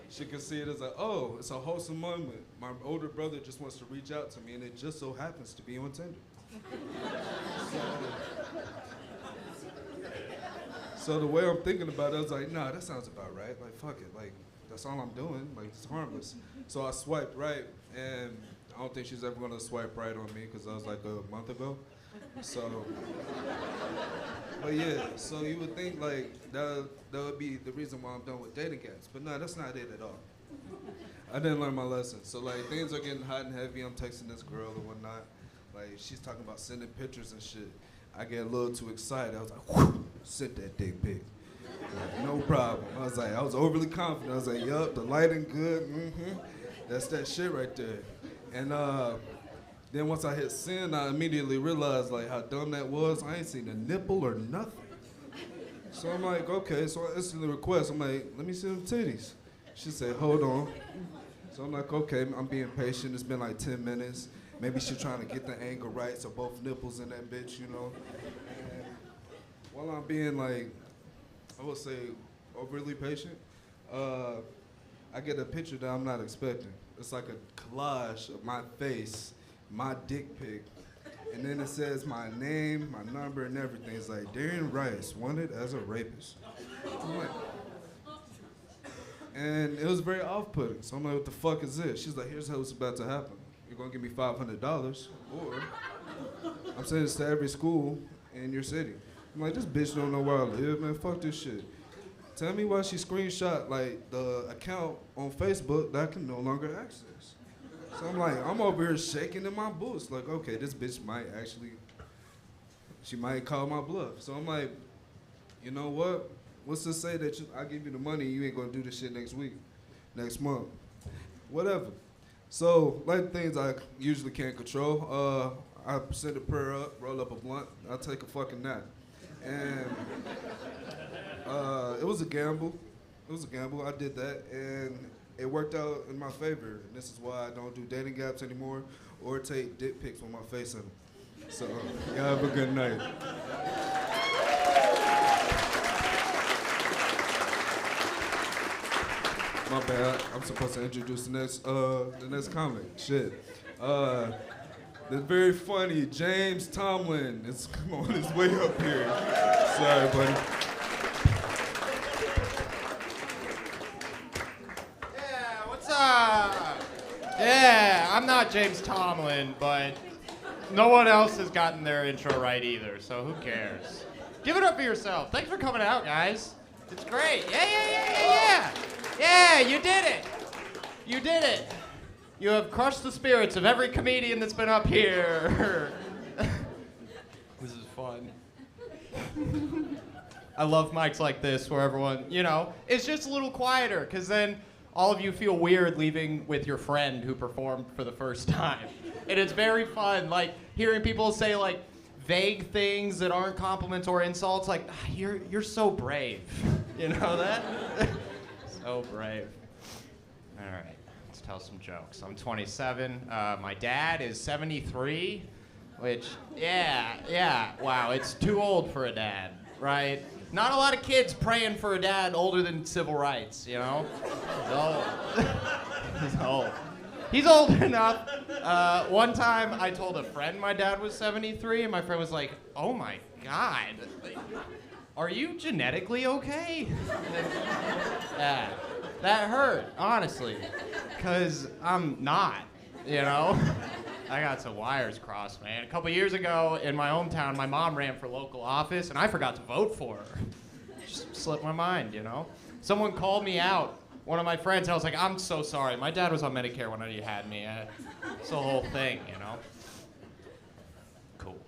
she could see it as like, oh, it's a wholesome moment. My older brother just wants to reach out to me, and it just so happens to be on Tinder. So the way I'm thinking about it, I was like, nah, that sounds about right. Like, fuck it. Like, that's all I'm doing. Like, it's harmless. So I swiped right, and I don't think she's ever gonna swipe right on me because I was like a month ago. So, but yeah, so you would think like that would be the reason why I'm done with dating apps. But no, that's not it at all. I didn't learn my lesson. So like things are getting hot and heavy. I'm texting this girl and whatnot. Like she's talking about sending pictures and shit. I get a little too excited. I was like, whew, send that dick pic. Like, no problem. I was overly confident. I was like, yup, the lighting good. That's that shit right there. And then once I hit send, I immediately realized like how dumb that was. I ain't seen a nipple or nothing. So I'm like, okay. So I instantly request. I'm like, let me see them titties. She said, hold on. So I'm like, okay, I'm being patient. It's been like 10 minutes. Maybe she's trying to get the angle right so both nipples in that bitch, you know. And while I'm being like, I would say overly patient, I get a picture that I'm not expecting. It's like a collage of my face, my dick pic, and then it says my name, my number, and everything. It's like, Darius Rice, wanted as a rapist. I'm like, and it was very off-putting. So I'm like, what the fuck is this? She's like, here's how it's about to happen. You're gonna give me $500, or I'm sending this to every school in your city. I'm like, this bitch don't know where I live, man. Fuck this shit. Tell me why she screenshot like the account on Facebook that I can no longer access. So I'm like, I'm over here shaking in my boots. Like, okay, this bitch might actually, she might call my bluff. So I'm like, you know what? What's to say that I give you the money, you ain't gonna do this shit next week, next month, whatever. So, like things I usually can't control, I send a prayer up, roll up a blunt, I take a fucking nap. And it was a gamble. I did that, and it worked out in my favor. And this is why I don't do dating apps anymore or take dick pics with my face in them. So, y'all have a good night. My bad. I'm supposed to introduce the next comic. Shit. The very funny James Tomlin is on his way up here. Sorry, buddy. Yeah, what's up? Yeah, I'm not James Tomlin, but no one else has gotten their intro right either, so who cares? Give it up for yourself. Thanks for coming out, guys. It's great. Yeah. Yeah, you did it. You did it. You have crushed the spirits of every comedian that's been up here. This is fun. I love mics like this where everyone, you know, it's just a little quieter, because then all of you feel weird leaving with your friend who performed for the first time. And it's very fun, like hearing people say like vague things that aren't compliments or insults, like you're so brave. You know that? So brave. All right, let's tell some jokes. I'm 27. My dad is 73, which, yeah, wow, it's too old for a dad, right? Not a lot of kids praying for a dad older than civil rights, you know? He's old. He's old. He's old enough. One time I told a friend my dad was 73, and my friend was like, oh my God, are you genetically okay? Yeah, that hurt, honestly, because I'm not, you know? I got some wires crossed, man. A couple years ago in my hometown, my mom ran for local office, and I forgot to vote for her. Just slipped my mind, you know? Someone called me out, one of my friends, and I was like, I'm so sorry. My dad was on Medicare when he had me. It's the whole thing, you know? Cool.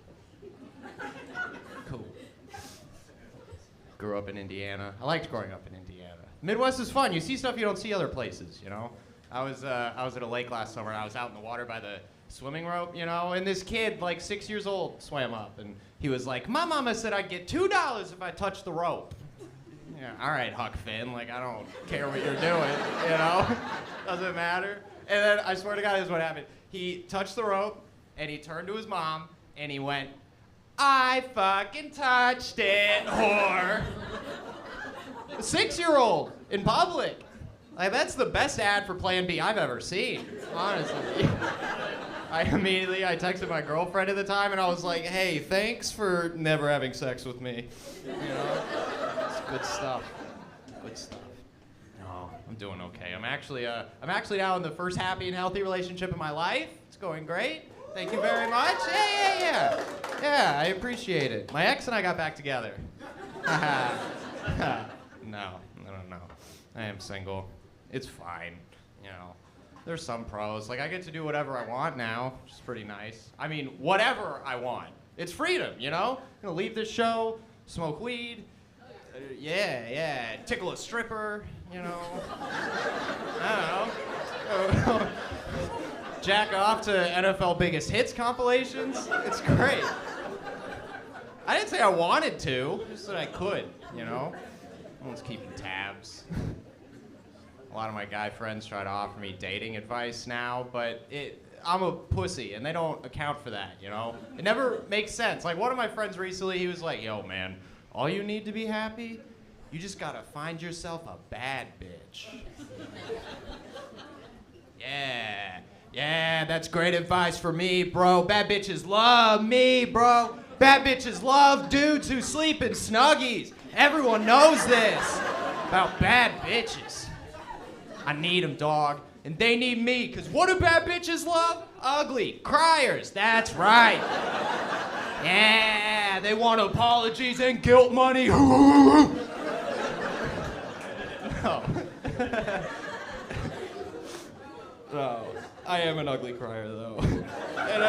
Grew up in Indiana. I liked growing up in Indiana. Midwest is fun. You see stuff you don't see other places, you know? I was at a lake last summer, and I was out in the water by the swimming rope, you know, and this kid, like 6 years old, swam up, and he was like, my mama said I'd get $2 if I touched the rope. Yeah, all right, Huck Finn, like, I don't care what you're doing, you know? Doesn't matter. And then, I swear to God, this is what happened. He touched the rope, and he turned to his mom, and he went, I fucking touched it, whore. A 6-year-old in public. Like, that's the best ad for Plan B I've ever seen, honestly. I texted my girlfriend at the time, and I was like, hey, thanks for never having sex with me. You know? It's good stuff. Good stuff. No, I'm doing okay. I'm actually now in the first happy and healthy relationship in my life. It's going great. Thank you very much. Yeah. Yeah, I appreciate it. My ex and I got back together. No. I am single. It's fine, you know. There's some pros. Like, I get to do whatever I want now, which is pretty nice. I mean, whatever I want. It's freedom, you know? I'm gonna leave this show, smoke weed, tickle a stripper, you know? I don't know. Jack off to NFL Biggest Hits compilations. It's great. I didn't say I wanted to, just that I could, you know? No one's keeping tabs. A lot of my guy friends try to offer me dating advice now, but I'm a pussy, and they don't account for that, you know? It never makes sense. Like, one of my friends recently, he was like, yo, man, all you need to be happy, you just gotta find yourself a bad bitch. Yeah, that's great advice for me, bro. Bad bitches love me, bro. Bad bitches love dudes who sleep in Snuggies. Everyone knows this about bad bitches. I need them, dog, and they need me, because what do bad bitches love? Ugly criers, that's right. Yeah, they want apologies and guilt money. No. No, I am an ugly crier, though. And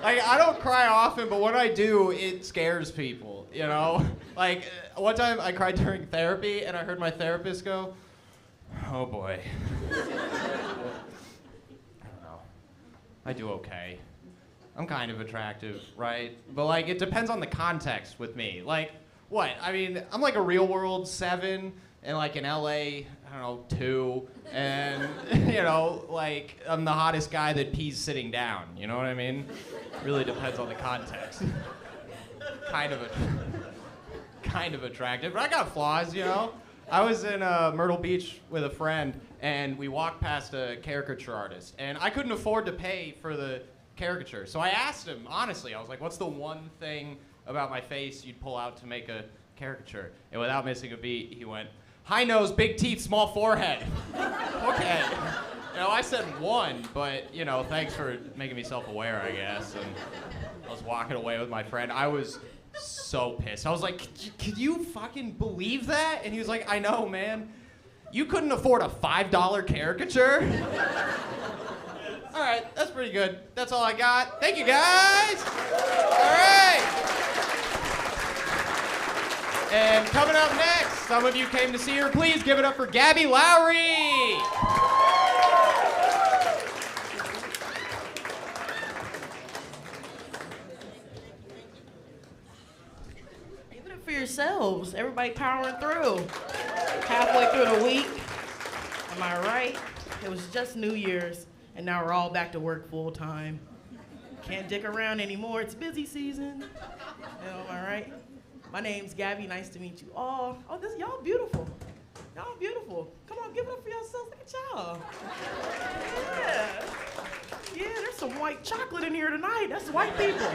I don't cry often, but when I do, it scares people, you know? Like, one time I cried during therapy, and I heard my therapist go, oh boy. I don't know. I do okay. I'm kind of attractive, right? But like, it depends on the context with me. Like, what? I mean, I'm like a real world 7, and like in LA, I don't know, 2, and you know, like I'm the hottest guy that pees sitting down. You know what I mean? Really depends on the context. Kind of attractive, but I got flaws, you know? I was in Myrtle Beach with a friend, and we walked past a caricature artist, and I couldn't afford to pay for the caricature. So I asked him, honestly, I was like, what's the one thing about my face you'd pull out to make a caricature? And without missing a beat, he went, high nose, big teeth, small forehead. Okay. You know, I said 1, but, you know, thanks for making me self-aware, I guess. And I was walking away with my friend. I was so pissed. I was like, could you fucking believe that? And he was like, I know, man. You couldn't afford a $5 caricature? All right, that's pretty good. That's all I got. Thank you, guys. All right. And coming up next, some of you came to see her. Please give it up for Gabby Lowry. yourselves? Everybody powering through. Halfway through the week. Am I right? It was just New Year's, and now we're all back to work full time. Can't dick around anymore. It's busy season. Am I right? My name's Gabby. Nice to meet you all. Oh, y'all beautiful. Y'all beautiful. Come on, give it up for yourselves. Look at y'all. Yeah. Yeah, there's some white chocolate in here tonight. That's white people.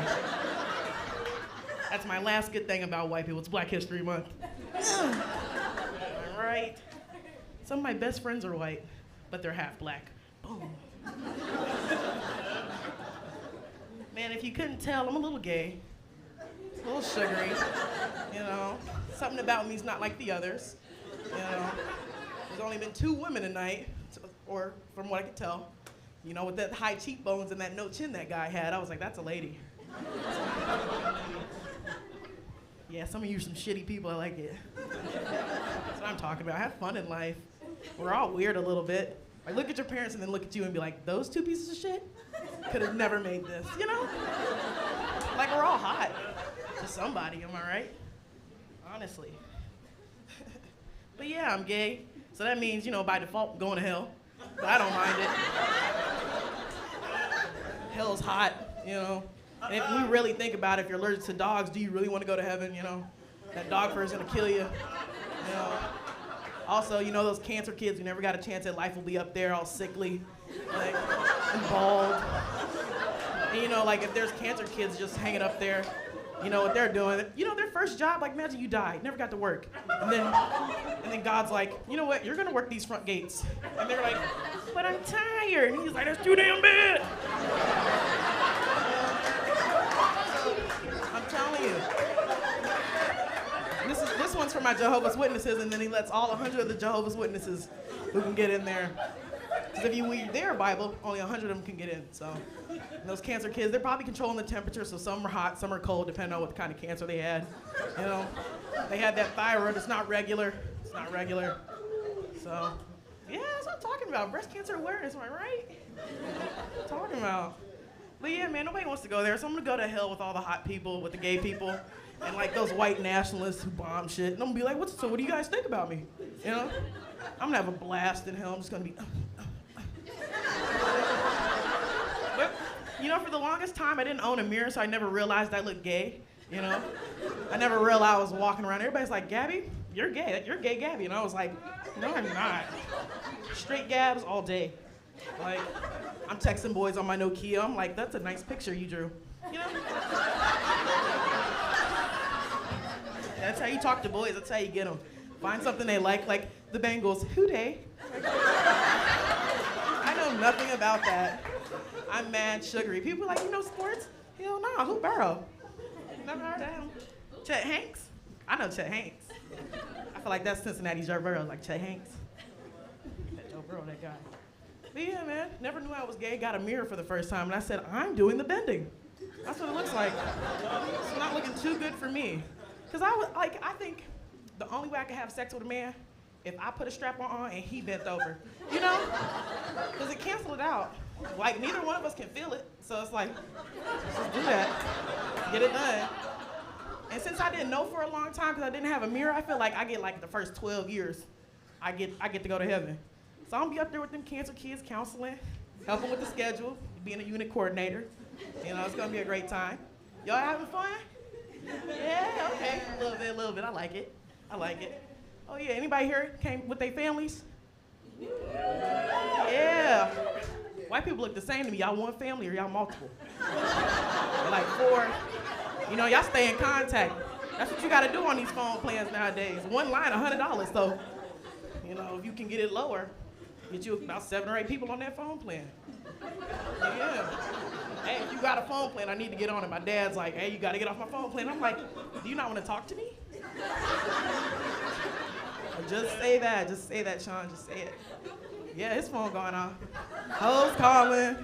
That's my last good thing about white people. It's Black History Month. All right. Some of my best friends are white, but they're half black. Boom. Man, if you couldn't tell, I'm a little gay. A little sugary. You know, something about me's not like the others. You know, there's only been 2 women tonight, or from what I could tell. You know, with that high cheekbones and that no chin that guy had, I was like, that's a lady. Yeah, some of you are some shitty people, I like it. That's what I'm talking about. Have fun in life. We're all weird a little bit. Like, look at your parents and then look at you and be like, those 2 pieces of shit could have never made this, you know? Like, we're all hot to somebody, am I right? Honestly. But yeah, I'm gay, so that means, you know, by default, I'm going to hell. But I don't mind it. Hell's hot, you know? And if we really think about it, if you're allergic to dogs, do you really want to go to heaven, you know? That dog fur is gonna kill you, you know? Also, you know those cancer kids who never got a chance at life will be up there all sickly, like, and bald. And you know, like if there's cancer kids just hanging up there, you know what they're doing. You know, their first job, like imagine you died, never got to work. And then God's like, you know what, you're gonna work these front gates. And they're like, but I'm tired. And he's like, that's too damn bad. I'm telling you. This one's for my Jehovah's Witnesses, and then he lets all 100 of the Jehovah's Witnesses who can get in there. Because if you read their Bible, only 100 of them can get in. So those cancer kids, they're probably controlling the temperature, so some are hot, some are cold, depending on what kind of cancer they had. You know, they had that thyroid, it's not regular. It's not regular. So, yeah, that's what I'm talking about. Breast cancer awareness, am I right? What I'm talking about. But yeah, man, nobody wants to go there, so I'm gonna go to hell with all the hot people, with the gay people, and like those white nationalists who bomb shit. And I'm gonna be like, what do you guys think about me? You know? I'm gonna have a blast in hell. I'm just gonna be. But, you know, for the longest time, I didn't own a mirror, so I never realized I looked gay. You know? I never realized I was walking around. Everybody's like, Gabby, you're gay. You're gay, Gabby. And I was like, no, I'm not. Straight Gabs all day. Like, I'm texting boys on my Nokia. I'm like, that's a nice picture you drew. You know? That's how you talk to boys. That's how you get them. Find something they like the Bengals. Who dey? I know nothing about that. I'm mad sugary. People are like, you know sports? Hell no. Who Burrow? Never heard of him. Chet Hanks? I know Chet Hanks. I feel like that's Cincinnati Joe Burrow, like Chet Hanks. That Joe Burrow, that guy. But yeah, man, never knew I was gay. Got a mirror for the first time, and I said, I'm doing the bending. That's what it looks like. It's not looking too good for me. Because I think the only way I can have sex with a man, if I put a strap on and he bent over. You know? Because it cancel it out. Like, neither one of us can feel it. So it's like, let's just do that. Get it done. And since I didn't know for a long time, because I didn't have a mirror, I feel like I get like the first 12 years, I get to go to heaven. So I'm gonna be up there with them cancer kids counseling, helping with the schedule, being a unit coordinator. You know, it's gonna be a great time. Y'all having fun? Yeah, okay, a little bit. I like it. Oh yeah, anybody here came with their families? Yeah. White people look the same to me. Y'all one family or y'all multiple? They're like 4. You know, y'all stay in contact. That's what you gotta do on these phone plans nowadays. One line, $100, so, you know, if you can get it lower, get you about 7 or 8 people on that phone plan. Yeah. Hey, if you got a phone plan, I need to get on it. My dad's like, hey, you gotta get off my phone plan. I'm like, do you not wanna talk to me? Just say that, Sean, just say it. Yeah, his phone going off. Hoes calling.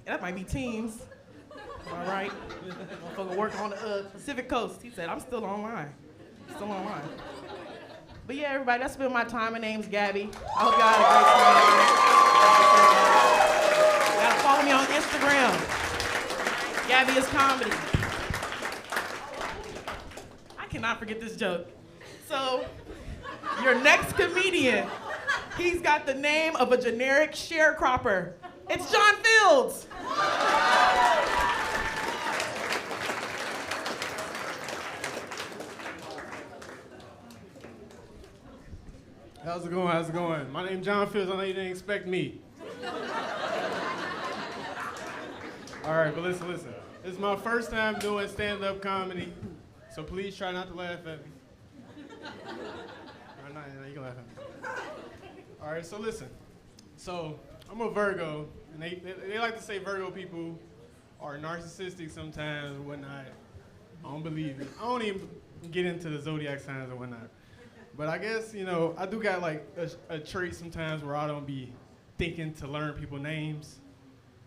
That might be Teams. All right. Motherfucker working on the Pacific Coast. He said, I'm still online. But yeah, everybody, that's been my time. My name's Gabby. I hope y'all had a great time. You gotta follow me on Instagram. Gabby is comedy. I cannot forget this joke. So, your next comedian, he's got the name of a generic sharecropper. It's John Fields. How's it going? How's it going? My name's John Fields. I know you didn't expect me. All right, but listen. This is my first time doing stand-up comedy, so please try not to laugh at me. Or not, you can laugh at me. All right, so listen. So I'm a Virgo, and they like to say Virgo people are narcissistic sometimes and whatnot. I don't believe it. I don't even get into the zodiac signs and whatnot. But I guess, you know, I do got like a trait sometimes where I don't be thinking to learn people's names.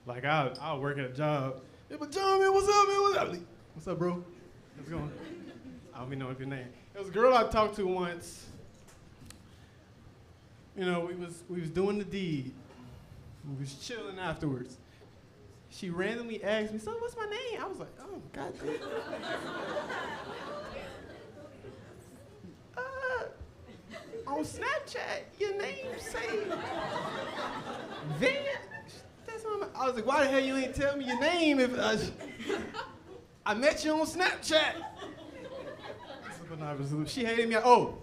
Like I'll work at a job. Yeah, but John, man, what's up, man? What's up? What's up, bro? How's it going? I don't even know your name. There was a girl I talked to once. You know, we was doing the deed. We was chilling afterwards. She randomly asked me, so what's my name? I was like, oh, God damn. On Snapchat, your name say Van. I was like, why the hell you ain't tell me your name if I met you on Snapchat? She hated me. Oh,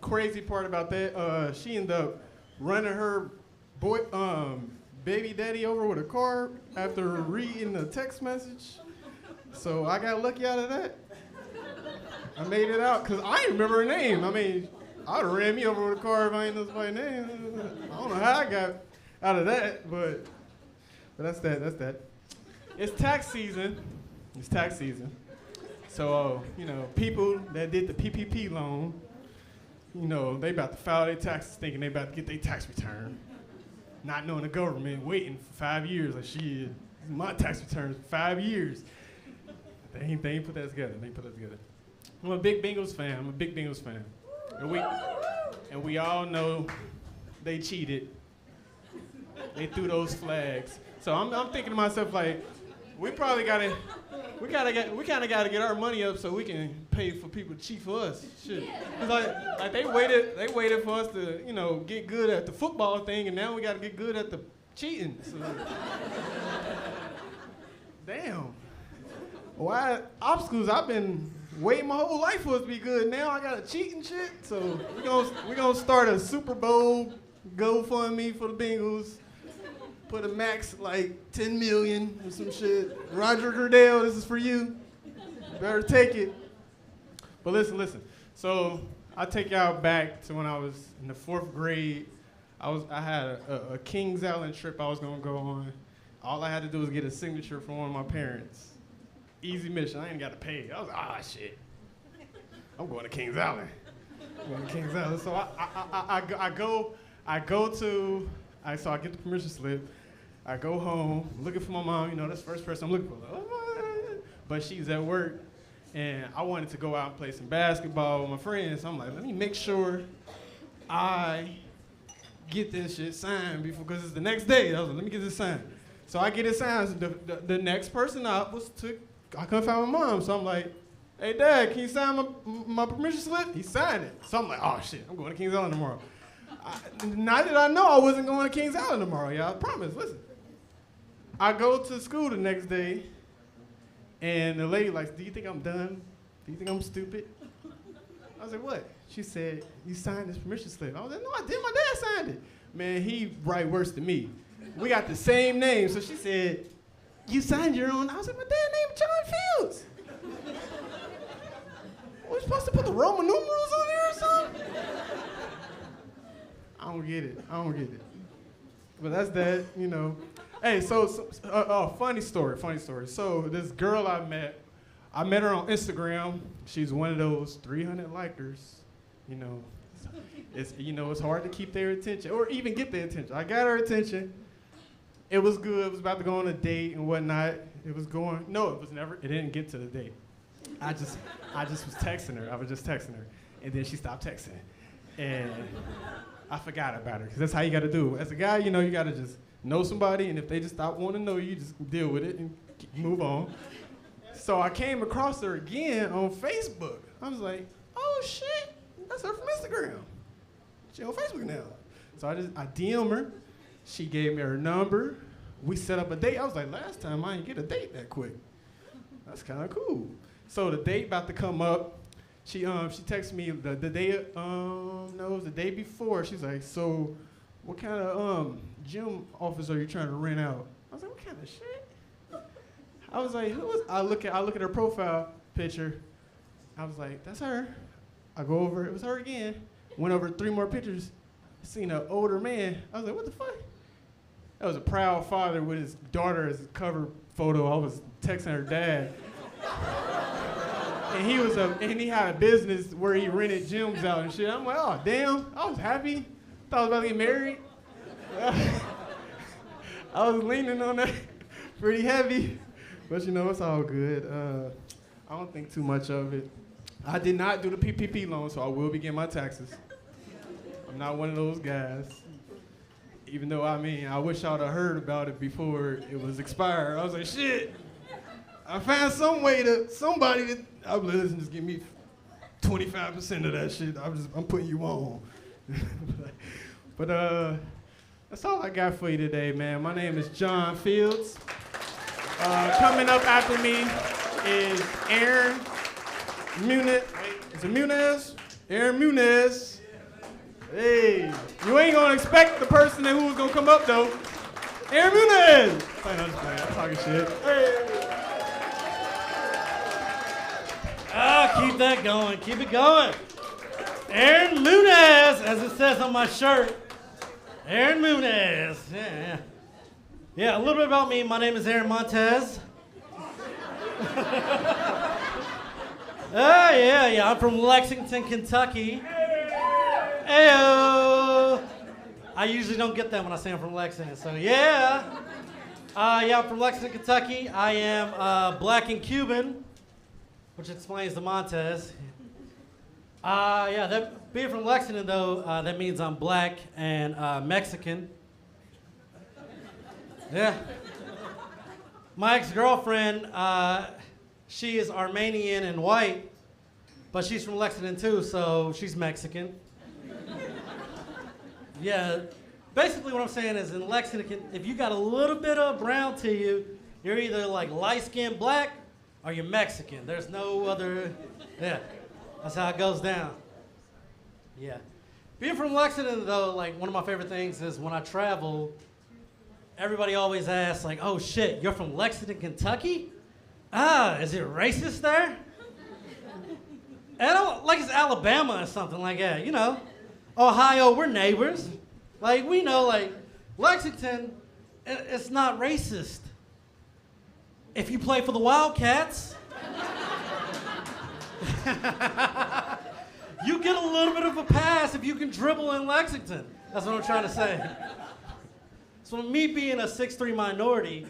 crazy part about that, she ended up running her baby daddy over with a car after reading the text message. So I got lucky out of that. I made it out, because I didn't remember her name. I mean, I'd have ran me over with a car if I ain't know somebody's name. I don't know how I got out of that, but that's that. It's tax season. So, you know, people that did the PPP loan, you know, they about to file their taxes thinking they about to get their tax return. Not knowing the government waiting for 5 years. Like, shit, my tax returns for 5 years. They ain't put that together. I'm a big Bengals fan. And we all know they cheated. They threw those flags. So I'm thinking to myself, like, we kind of gotta get our money up so we can pay for people to cheat for us. Shit. 'Cause like they waited for us to, you know, get good at the football thing, and now we gotta get good at the cheating. So, damn. Why obstacles? I've been waiting my whole life for us to be good. Now I gotta cheat and shit. So we gonna start a Super Bowl GoFundMe for the Bengals. Put a max like 10 million or some shit. Roger Goodell, this is for you. Better take it. But listen. So I take y'all back to when I was in the 4th grade. I had a Kings Island trip I was gonna go on. All I had to do was get a signature from one of my parents. Easy mission. I ain't got to pay. I was like, shit. I'm going to Kings Island. So I get the permission slip. I go home, looking for my mom. You know, that's the first person I'm looking for. But she's at work, and I wanted to go out and play some basketball with my friends. So I'm like, let me make sure I get this shit signed because it's the next day. I was like, let me get this signed. So I get it signed. The next person up I couldn't find my mom. So I'm like, hey, Dad, can you sign my permission slip? He signed it. So I'm like, oh, shit, I'm going to Kings Island tomorrow. Not that I know I wasn't going to Kings Island tomorrow, y'all. I promise. Listen. I go to school the next day, and the lady like, do you think I'm done? Do you think I'm stupid? I was like, what? She said, you signed this permission slip. I was like, no, I did. My dad signed it. Man, he write worse than me. We got the same name. So she said, you signed your own? I was like, my dad named John Fields. We're supposed to put the Roman numerals on there or something? I don't get it. But that's that, you know. Hey, so funny story. So this girl I met her on Instagram. She's one of those 300 likers. You know, it's hard to keep their attention or even get their attention. I got her attention. It was good. It was about to go on a date and whatnot. It didn't get to the date. I just was texting her. I was just texting her, and then she stopped texting, and I forgot about her because that's how you got to do it. As a guy, you know, you got to just know somebody, and if they just stop wanting to know you, just deal with it and move on. So I came across her again on Facebook. I was like, oh shit, that's her from Instagram. She on Facebook now. So I DM her. She gave me her number. We set up a date. I was like, last time I didn't get a date that quick. That's kind of cool. So the date about to come up. She texted me the day it was the day before. She's like, so what kind of gym office are you trying to rent out? I was like, what kind of shit? I was like, who is? I look at her profile picture. I was like, that's her. I go over, it was her again. Went over 3 more pictures. Seen an older man. I was like, what the fuck? That was a proud father with his daughter as a cover photo. I was texting her dad. And he had a business where he rented gyms out and shit. I'm like, oh damn, I was happy. Thought I was about to get married. I was leaning on that pretty heavy. But you know, it's all good. I don't think too much of it. I did not do the PPP loan, so I will be getting my taxes. I'm not one of those guys. Even though, I wish I would have heard about it before it was expired. I was like, shit, I found somebody that, listen, just give me 25% of that shit. I'm putting you on. But that's all I got for you today, man. My name is John Fields. Coming up after me is Aaron Muniz. Wait, is it Muniz? Aaron Muniz. Hey, you ain't gonna expect the person who was gonna come up though. Aaron Muniz. I'm talking shit. Hey. Keep that going. Keep it going. Aaron Muniz, as it says on my shirt. Aaron Muniz. Yeah, a little bit about me. My name is Aaron Montez. Yeah. I'm from Lexington, Kentucky. Ayo. I usually don't get that when I say I'm from Lexington, so yeah. I'm from Lexington, Kentucky. I am black and Cuban, which explains the Montez. Being from Lexington, though, that means I'm black and Mexican. Yeah. My ex-girlfriend, she is Armenian and white, but she's from Lexington, too, so she's Mexican. Yeah. Basically what I'm saying is in Lexington, if you got a little bit of brown to you, you're either like light-skinned black or you're Mexican. There's no other, yeah. That's how it goes down. Yeah. Being from Lexington, though, like one of my favorite things is when I travel, everybody always asks, like, oh shit, you're from Lexington, Kentucky? Is it racist there? And I don't, like it's Alabama or something like that, you know? Ohio, we're neighbors. Like, we know, like, Lexington, it's not racist. If you play for the Wildcats, you get a little bit of a pass if you can dribble in Lexington. That's what I'm trying to say. So me being a 6'3" minority,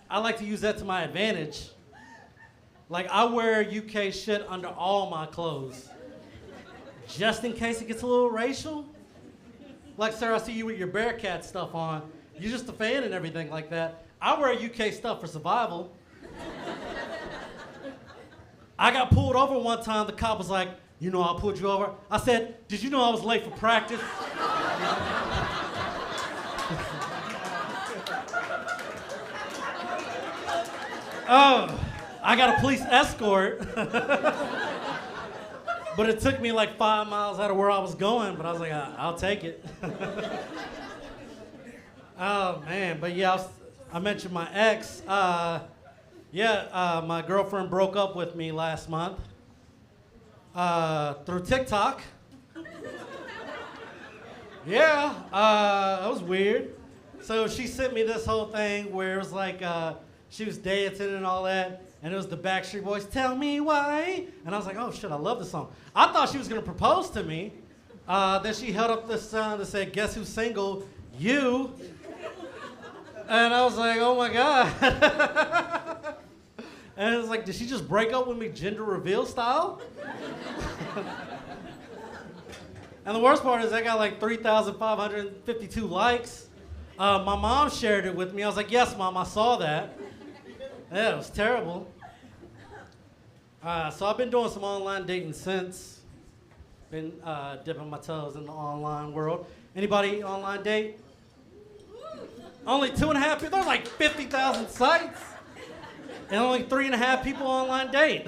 I like to use that to my advantage. Like, I wear UK shit under all my clothes. Just in case it gets a little racial. Like, sir, I see you with your Bearcat stuff on. You're just a fan and everything like that. I wear UK stuff for survival. I got pulled over one time. The cop was like, you know I pulled you over? I said, did you know I was late for practice? Oh, I got a police escort. But it took me like 5 miles out of where I was going, but I was like, I'll take it. Oh, man. But yeah, I mentioned my ex. My girlfriend broke up with me last month through TikTok. Yeah, that was weird. So she sent me this whole thing where it was like she was dancing and all that, and it was the Backstreet Boys, Tell Me Why. And I was like, oh shit, I love this song. I thought she was gonna propose to me. Then she held up this sign that said, guess who's single? You. And I was like, oh my God. And it was like, did she just break up with me gender reveal style? And the worst part is I got like 3,552 likes. My mom shared it with me. I was like, yes, Mom, I saw that. Yeah, it was terrible. So I've been doing some online dating since. Been dipping my toes in the online world. Anybody online date? Only 2.5 people. There's like 50,000 sites, and only 3.5 people online date.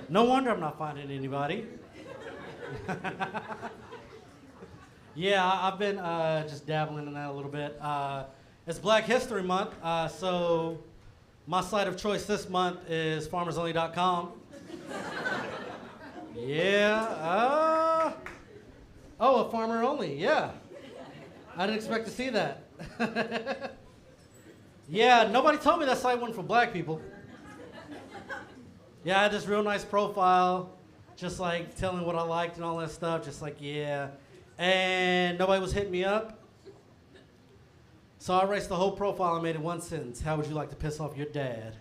No wonder I'm not finding anybody. Yeah, I've been just dabbling in that a little bit. It's Black History Month, so my site of choice this month is farmersonly.com. Yeah. Oh, a farmer only. Yeah. I didn't expect to see that. Yeah, nobody told me that site wasn't for black people. Yeah, I had this real nice profile, just like telling what I liked and all that stuff, just like, yeah. And nobody was hitting me up. So I erased the whole profile and made it one sentence. How would you like to piss off your dad?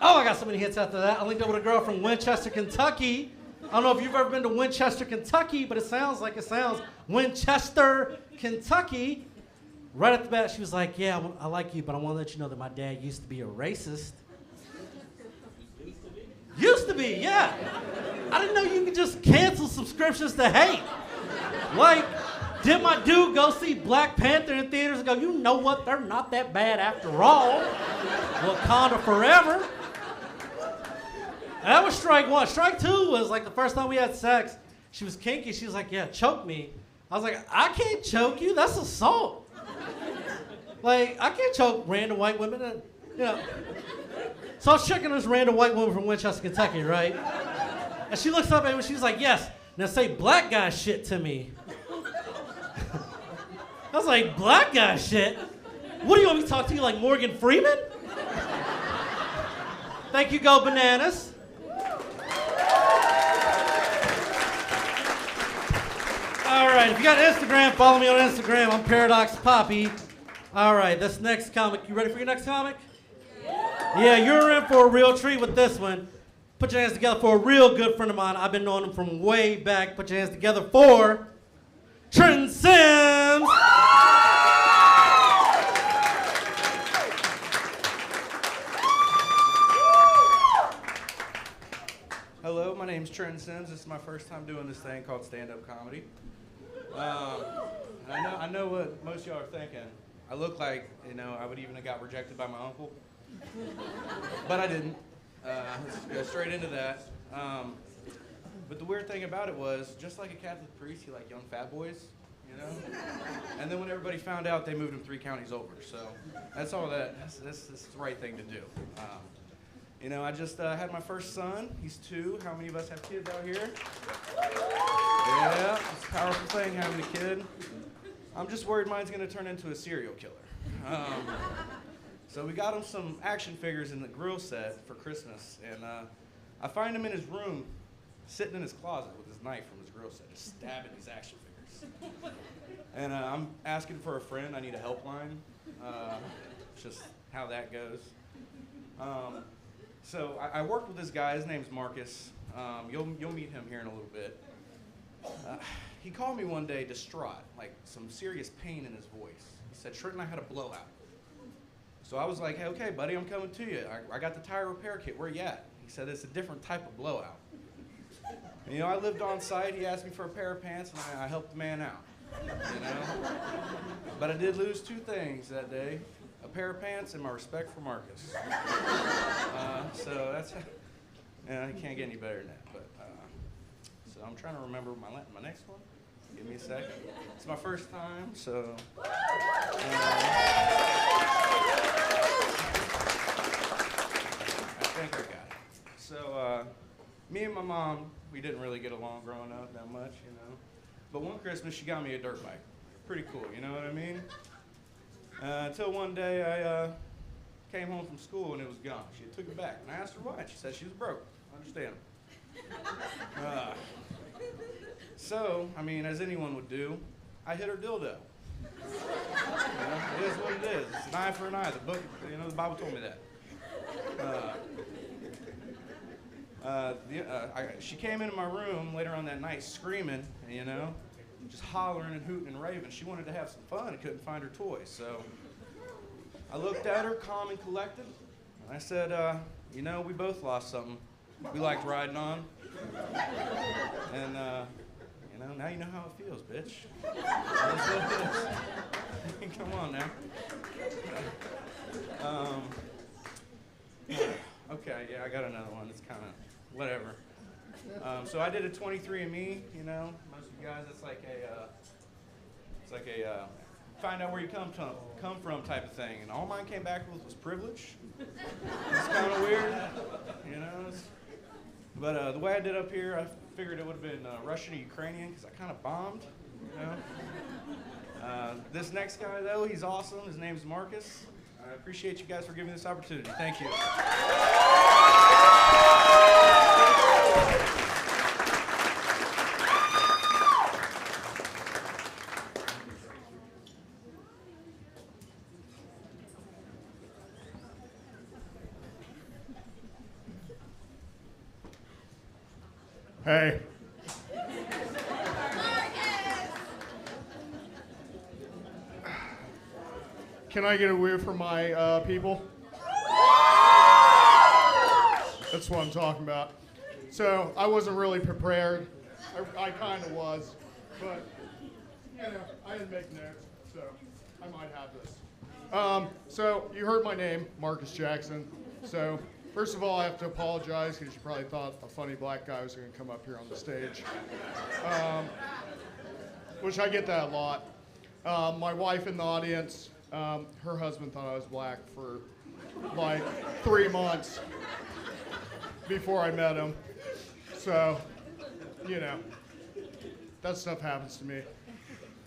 Oh, I got so many hits after that. I linked up with a girl from Winchester, Kentucky. I don't know if you've ever been to Winchester, Kentucky, but it sounds like it sounds. Winchester, Kentucky. Right at the bat, she was like, yeah, I like you, but I want to let you know that my dad used to be a racist. Used to be, yeah. I didn't know you could just cancel subscriptions to hate. Like, did my dude go see Black Panther in theaters and go, you know what, they're not that bad after all. Wakanda forever. And that was strike one. Strike two was like the first time we had sex. She was kinky. She was like, yeah, choke me. I was like, I can't choke you. That's assault. Like, I can't choke random white women. And, you know. So I was checking this random white woman from Winchester, Kentucky, right? And she looks up at me and she's like, yes, now say black guy shit to me. I was like, black guy shit? What do you want me to talk to you like Morgan Freeman? Thank you, Go Bananas. All right, if you got Instagram, follow me on Instagram. I'm Paradox Poppy. All right, this next comic, you ready for your next comic? Yeah, you're in for a real treat with this one. Put your hands together for a real good friend of mine. I've been knowing him from way back. Put your hands together for Trin Sims. Hello, my name's Trin Sims. This is my first time doing this thing called stand-up comedy. I know what most of y'all are thinking. I look like, I would even have got rejected by my uncle. But I didn't. Let's go straight into that. But the weird thing about it was, just like a Catholic priest, he liked young fat boys, And then when everybody found out, they moved him 3 counties over. So that's all that. That's the right thing to do. I just had my first son. He's 2. How many of us have kids out here? Yeah, it's a powerful thing having a kid. I'm just worried mine's going to turn into a serial killer. So we got him some action figures in the grill set for Christmas, and I find him in his room, sitting in his closet with his knife from his grill set, just stabbing these action figures. And I'm asking for a friend. I need a helpline. Just how that goes. So I worked with this guy. His name's Marcus. You'll meet him here in a little bit. He called me one day distraught, like some serious pain in his voice. He said, Trenton, I had a blowout. So I was like, hey, okay, buddy, I'm coming to you. I got the tire repair kit. Where you at? He said, it's a different type of blowout. And, I lived on site. He asked me for a pair of pants, and I helped the man out. But I did lose 2 things that day. A pair of pants and my respect for Marcus. So that's, I can't get any better than that. But so I'm trying to remember my next one. Give me a second. It's my first time, so. I think I got it. So me and my mom, we didn't really get along growing up that much, But one Christmas, she got me a dirt bike. Pretty cool, you know what I mean? Until one day I came home from school and it was gone. She took it back. And I asked her why. She said she was broke. Understandable. So, as anyone would do, I hit her dildo. It is what it is. It's an eye for an eye. The book, the Bible told me that. She came into my room later on that night screaming, just hollering and hooting and raving. She wanted to have some fun and couldn't find her toys. So I looked at her, calm and collected, and I said, you know, we both lost something we liked riding on. And, you know, now you know how it feels, bitch. That's what it is. Come on now. Okay, yeah, I got another one. It's kind of whatever. So I did a 23andMe, you know. Most of you guys, it's like a find out where you come from type of thing. And all mine came back with was privilege. It's kind of weird, you know. But the way I did up here, I figured it would have been Russian or Ukrainian because I kind of bombed, you know. This next guy, though, he's awesome. His name's Marcus. I appreciate you guys for giving me this opportunity. Thank you. Hey. Can I get a woo from my people? That's what I'm talking about. So I wasn't really prepared. I kind of was, but you know, I didn't make notes, so I might have this. So you heard my name, Marcus Jackson. So first of all, I have to apologize because you probably thought a funny black guy was going to come up here on the stage, which I get that a lot. My wife in the audience, her husband thought I was black for like 3 months before I met him. So, you know, that stuff happens to me.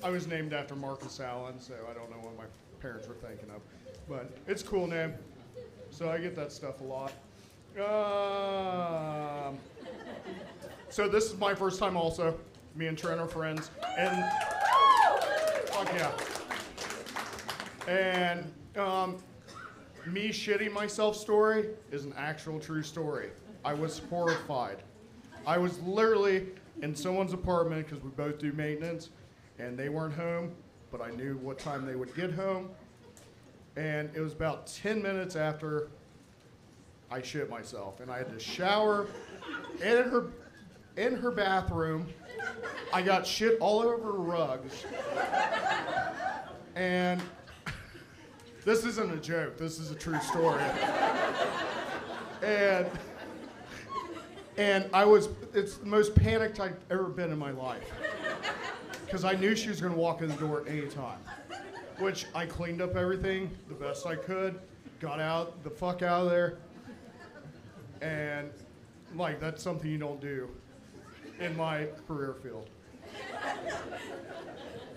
I was named after Marcus Allen, so I don't know what my parents were thinking of. But it's a cool name, so I get that stuff a lot. So this is my first time also. Me and Trin are friends. And, fuck yeah. And me shitting myself story is an actual true story. I was horrified. I was literally in someone's apartment because we both do maintenance, and they weren't home, but I knew what time they would get home. And it was about 10 minutes after I shit myself, and I had to shower in her bathroom. I got shit all over her rugs. And this isn't a joke, this is a true story. And it's the most panicked I've ever been in my life. Because I knew she was gonna walk in the door at any time. Which I cleaned up everything the best I could, got the fuck out of there. And like, that's something you don't do in my career field.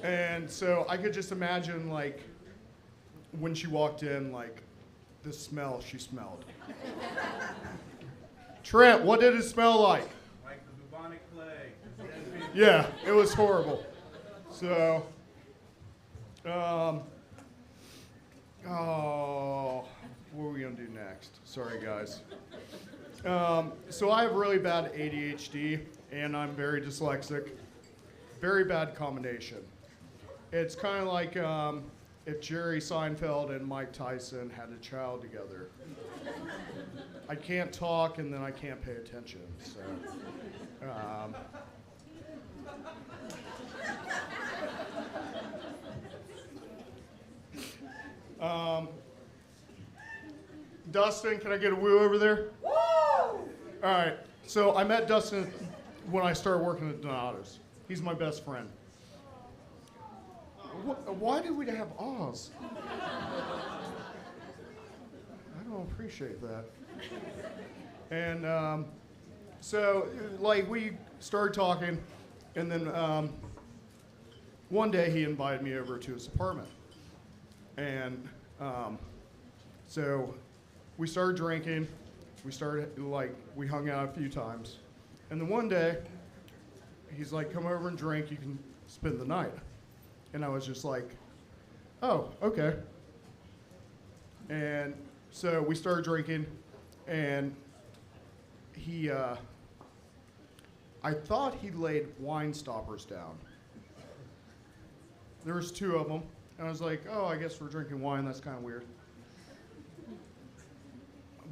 And so I could just imagine like, when she walked in, like, the smell she smelled. Trent, what did it smell like? Like the bubonic plague. Yeah, it was horrible. So, what are we gonna do next? Sorry, guys. So I have really bad ADHD, and I'm very dyslexic. Very bad combination. It's kind of like if Jerry Seinfeld and Mike Tyson had a child together. I can't talk, and then I can't pay attention. So, Dustin, can I get a woo over there? Woo! All right. So I met Dustin when I started working at Donato's. He's my best friend. Why did we have Oz? I don't appreciate that. And so, like, we started talking, and then one day he invited me over to his apartment. And so we started drinking. We hung out a few times. And then one day, he's like, come over and drink, you can spend the night. And I was just like, oh, okay. And so we started drinking, and I thought he laid wine stoppers down. There was 2 of them, and I was like, oh, I guess we're drinking wine, that's kind of weird.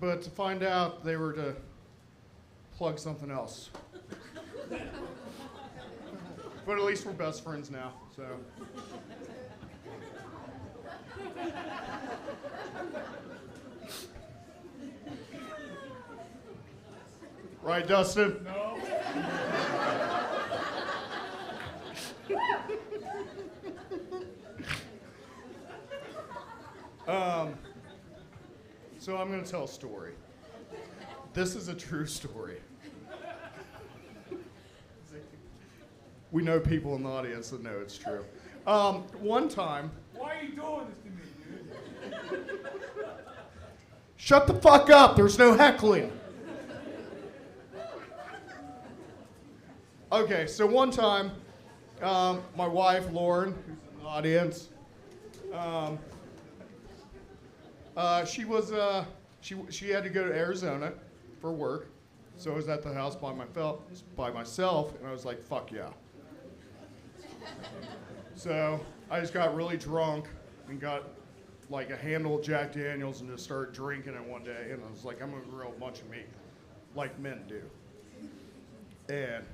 but to find out they were to plug something else. But at least we're best friends now, so. Right, Dustin? No. So I'm going to tell a story. This is a true story. We know people in the audience that know it's true. One time. Why are you doing this to me, dude? Shut the fuck up. There's no heckling. Okay, so one time, my wife, Lauren, who's in the audience, she had to go to Arizona for work, so I was at the house by myself, and I was like, fuck yeah. So I just got really drunk and got like a handle of Jack Daniels and just started drinking it one day, and I was like, I'm gonna grill a bunch of meat, like men do. And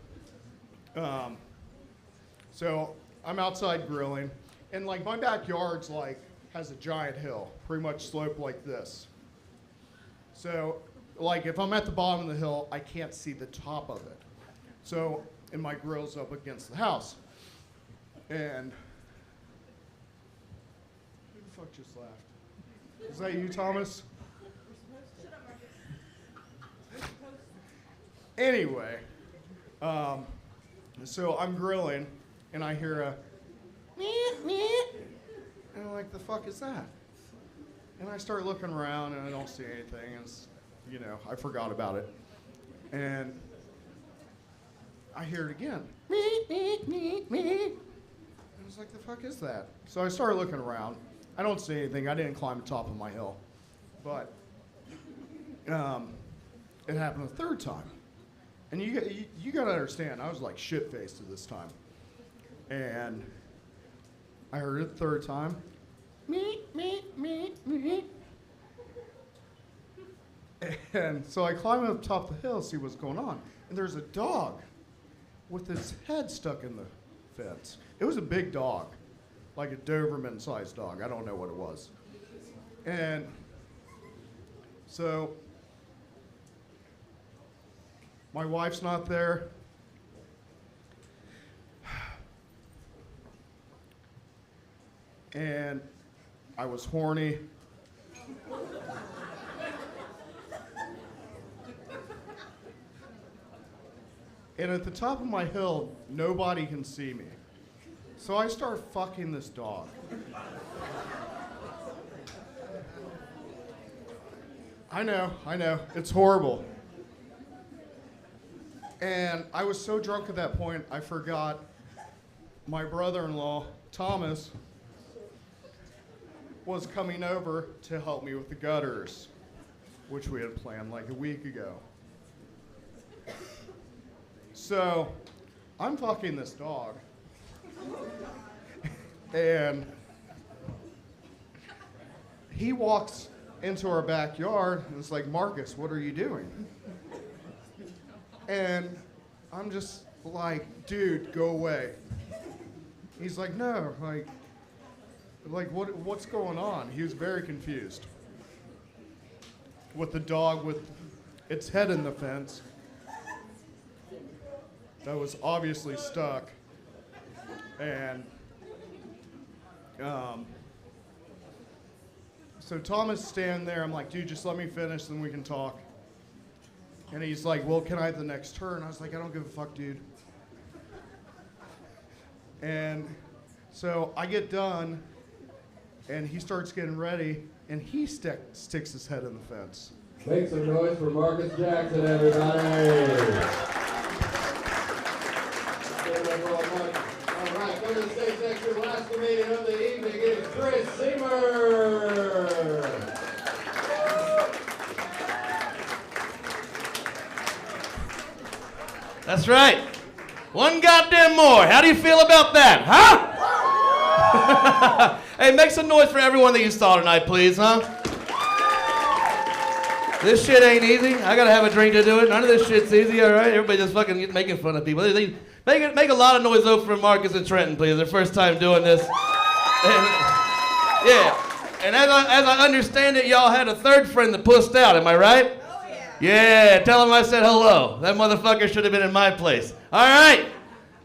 so I'm outside grilling, and like my backyard's like has a giant hill, pretty much sloped like this. So like if I'm at the bottom of the hill, I can't see the top of it. So, and my grill's up against the house. And who the fuck just laughed? Is that you, Thomas? Anyway, so I'm grilling, and I hear a and I'm like, the fuck is that? And I start looking around, and I don't see anything. It's, you know, I forgot about it. And I hear it again. I was like, the fuck is that? So I started looking around. I don't see anything. I didn't climb the top of my hill. But it happened a third time. And you got to understand, I was like shit-faced at this time. And I heard it the third time. And so I climb up top of the hill to see what's going on. And there's a dog with his head stuck in the fence. It was a big dog, like a Doberman-sized dog. I don't know what it was. And so my wife's not there. And I was horny. And at the top of my hill, nobody can see me. So I start fucking this dog. I know, it's horrible. And I was so drunk at that point, I forgot my brother-in-law, Thomas, was coming over to help me with the gutters, which we had planned like a week ago. So I'm fucking this dog, and he walks into our backyard and it's like, Marcus, what are you doing? And I'm just like, dude, go away. He's like, no, like what's going on? He was very confused with the dog with its head in the fence that was obviously stuck. And so Thomas standing there, I'm like, dude, just let me finish, then we can talk. And he's like, well, can I have the next turn? I was like, I don't give a fuck, dude. And so I get done, and he starts getting ready, and he sticks his head in the fence. Make some noise for Marcus Jackson, everybody. All right, come to the stage next to the last comedian of the evening. It is Trin Sims. That's right. One goddamn more. How do you feel about that, huh? Hey, make some noise for everyone that you saw tonight, please, huh? This shit ain't easy. I gotta have a drink to do it. None of this shit's easy, all right? Everybody just fucking making fun of people. Make a lot of noise though for Marcus and Trenton, please. Their first time doing this. Yeah. And as I understand it, y'all had a third friend that pussed out, am I right? Oh, yeah. Yeah, tell him I said hello. That motherfucker should have been in my place. All right,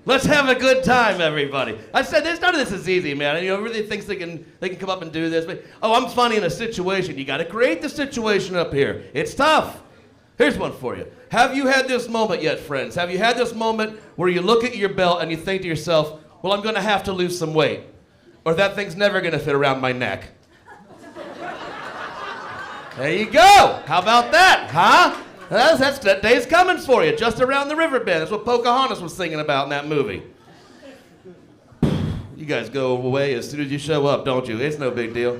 let's have a good time, everybody. I said none of this is easy, man. And, everybody thinks they can come up and do this. But, I'm funny in a situation. You got to create the situation up here. It's tough. Here's one for you. Have you had this moment yet, friends? Have you had this moment where you look at your belt and you think to yourself, well, I'm going to have to lose some weight, or that thing's never going to fit around my neck? There you go. How about that, huh? That day's coming for you, just around the riverbed. That's what Pocahontas was singing about in that movie. You guys go away as soon as you show up, don't you? It's no big deal.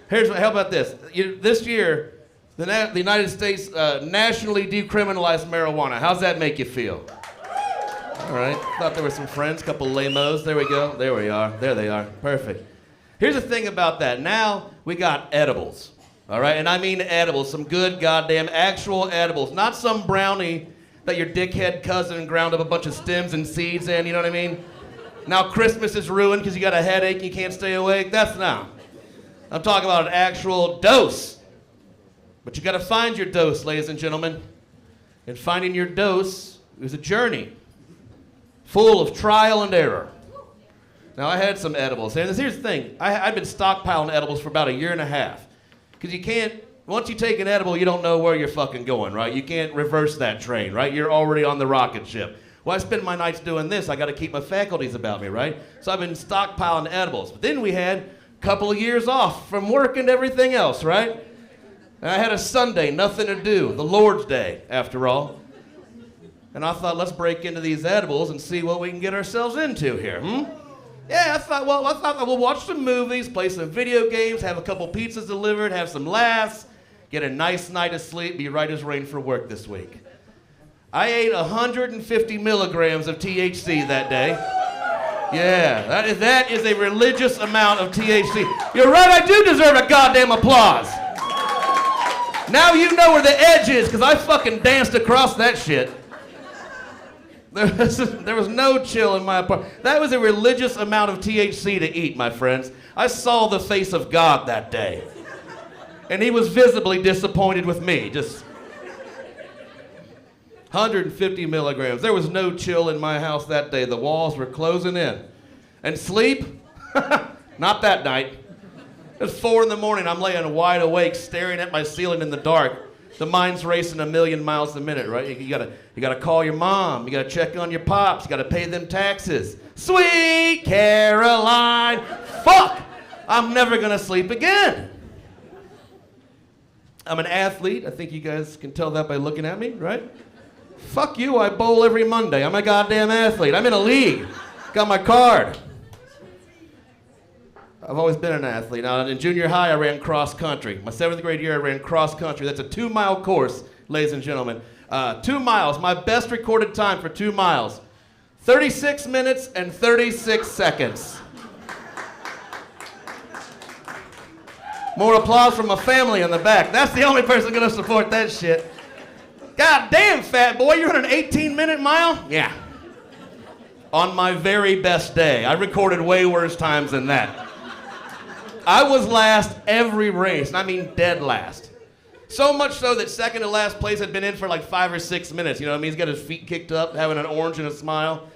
How about this? This year, the United States nationally decriminalized marijuana. How's that make you feel? All right. Thought there were some friends, couple lamos. There we go. There we are. There they are. Perfect. Here's the thing about that. Now we got edibles. All right, and I mean edibles, some good goddamn actual edibles, not some brownie that your dickhead cousin ground up a bunch of stems and seeds in, you know what I mean? Now Christmas is ruined because you got a headache and you can't stay awake. That's not. I'm talking about an actual dose. But you got to find your dose, ladies and gentlemen. And finding your dose is a journey full of trial and error. Now I had some edibles, and here's the thing. I've been stockpiling edibles for about a year and a half. Because you can't, once you take an edible, you don't know where you're fucking going, right? You can't reverse that train, right? You're already on the rocket ship. Well, I spend my nights doing this. I got to keep my faculties about me, right? So I've been stockpiling edibles. But then we had a couple of years off from work and everything else, right? And I had a Sunday, nothing to do, the Lord's Day, after all. And I thought, let's break into these edibles and see what we can get ourselves into here, Yeah, I thought we'll watch some movies, play some video games, have a couple pizzas delivered, have some laughs, get a nice night of sleep, be right as rain for work this week. I ate 150 milligrams of THC that day. Yeah, that is a religious amount of THC. You're right, I do deserve a goddamn applause. Now you know where the edge is, because I fucking danced across that shit. There was no chill in my apartment. That was a religious amount of THC to eat, my friends. I saw the face of God that day. And he was visibly disappointed with me. Just 150 milligrams. There was no chill in my house that day. The walls were closing in. And sleep? Not that night. It's 4 in the morning. I'm laying wide awake, staring at my ceiling in the dark. The mind's racing 1,000,000 miles a minute, right? You gotta call your mom. You gotta check on your pops. You gotta pay them taxes. Sweet Caroline. Fuck! I'm never gonna sleep again. I'm an athlete. I think you guys can tell that by looking at me, right? Fuck you, I bowl every Monday. I'm a goddamn athlete. I'm in a league. Got my card. I've always been an athlete. Now, in junior high, I ran cross country. My 7th grade year, I ran cross country. That's a 2-mile course, ladies and gentlemen. 2 miles, my best recorded time for 2 miles. 36 minutes and 36 seconds. More applause from my family in the back. That's the only person gonna support that shit. God damn, fat boy, you're on an 18-minute mile? Yeah. On my very best day. I recorded way worse times than that. I was last every race, and I mean dead last. So much so that second to last place had been in for like 5 or 6 minutes. You know what I mean? He's got his feet kicked up, having an orange and a smile.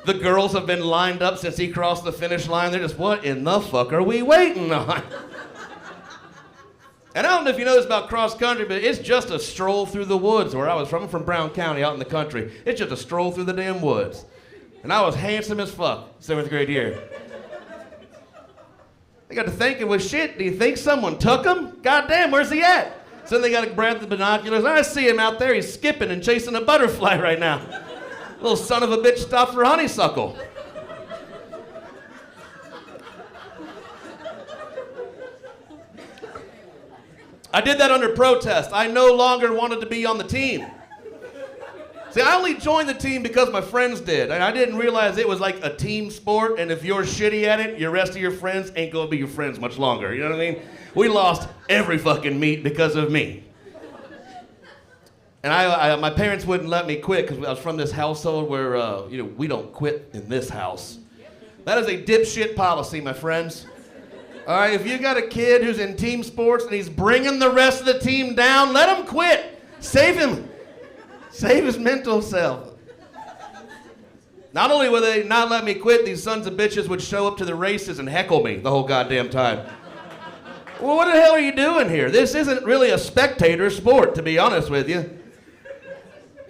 The girls have been lined up since he crossed the finish line. They're just, what in the fuck are we waiting on? And I don't know if you know this about cross country, but it's just a stroll through the woods where I was from. I'm from Brown County, out in the country. It's just a stroll through the damn woods. And I was handsome as fuck, 7th grade year. They got to thinking, well, shit, do you think someone took him? Goddamn, where's he at? So they got to grab the binoculars. I see him out there. He's skipping and chasing a butterfly right now. Little son of a bitch stopped for honeysuckle. I did that under protest. I no longer wanted to be on the team. See, I only joined the team because my friends did, and I didn't realize it was like a team sport, and if you're shitty at it, your rest of your friends ain't gonna be your friends much longer, you know what I mean? We lost every fucking meet because of me. And my parents wouldn't let me quit because I was from this household where, we don't quit in this house. That is a dipshit policy, my friends. All right, if you got a kid who's in team sports and he's bringing the rest of the team down, let him quit. Save him. Save his mental self. Not only would they not let me quit, these sons of bitches would show up to the races and heckle me the whole goddamn time. Well, what the hell are you doing here? This isn't really a spectator sport, to be honest with you.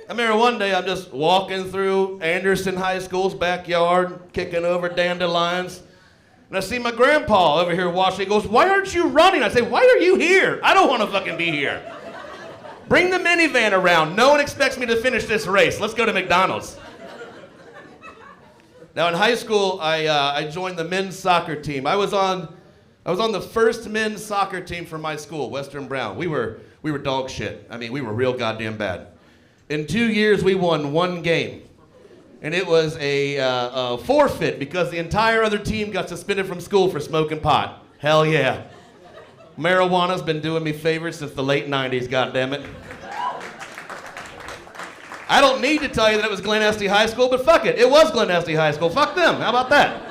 I remember one day I'm just walking through Anderson High School's backyard, kicking over dandelions, and I see my grandpa over here watching. He goes, "Why aren't you running?" I say, "Why are you here? I don't want to fucking be here. Bring the minivan around. No one expects me to finish this race. Let's go to McDonald's." Now in high school, I joined the men's soccer team. I was on the first men's soccer team for my school, Western Brown. We were dog shit. I mean, we were real goddamn bad. In 2 years, we won 1 game. And it was a forfeit because the entire other team got suspended from school for smoking pot. Hell yeah. Marijuana's been doing me favors since the late 90s, goddammit. I don't need to tell you that it was Glen Estee High School, but fuck it. It was Glen Estee High School. Fuck them. How about that?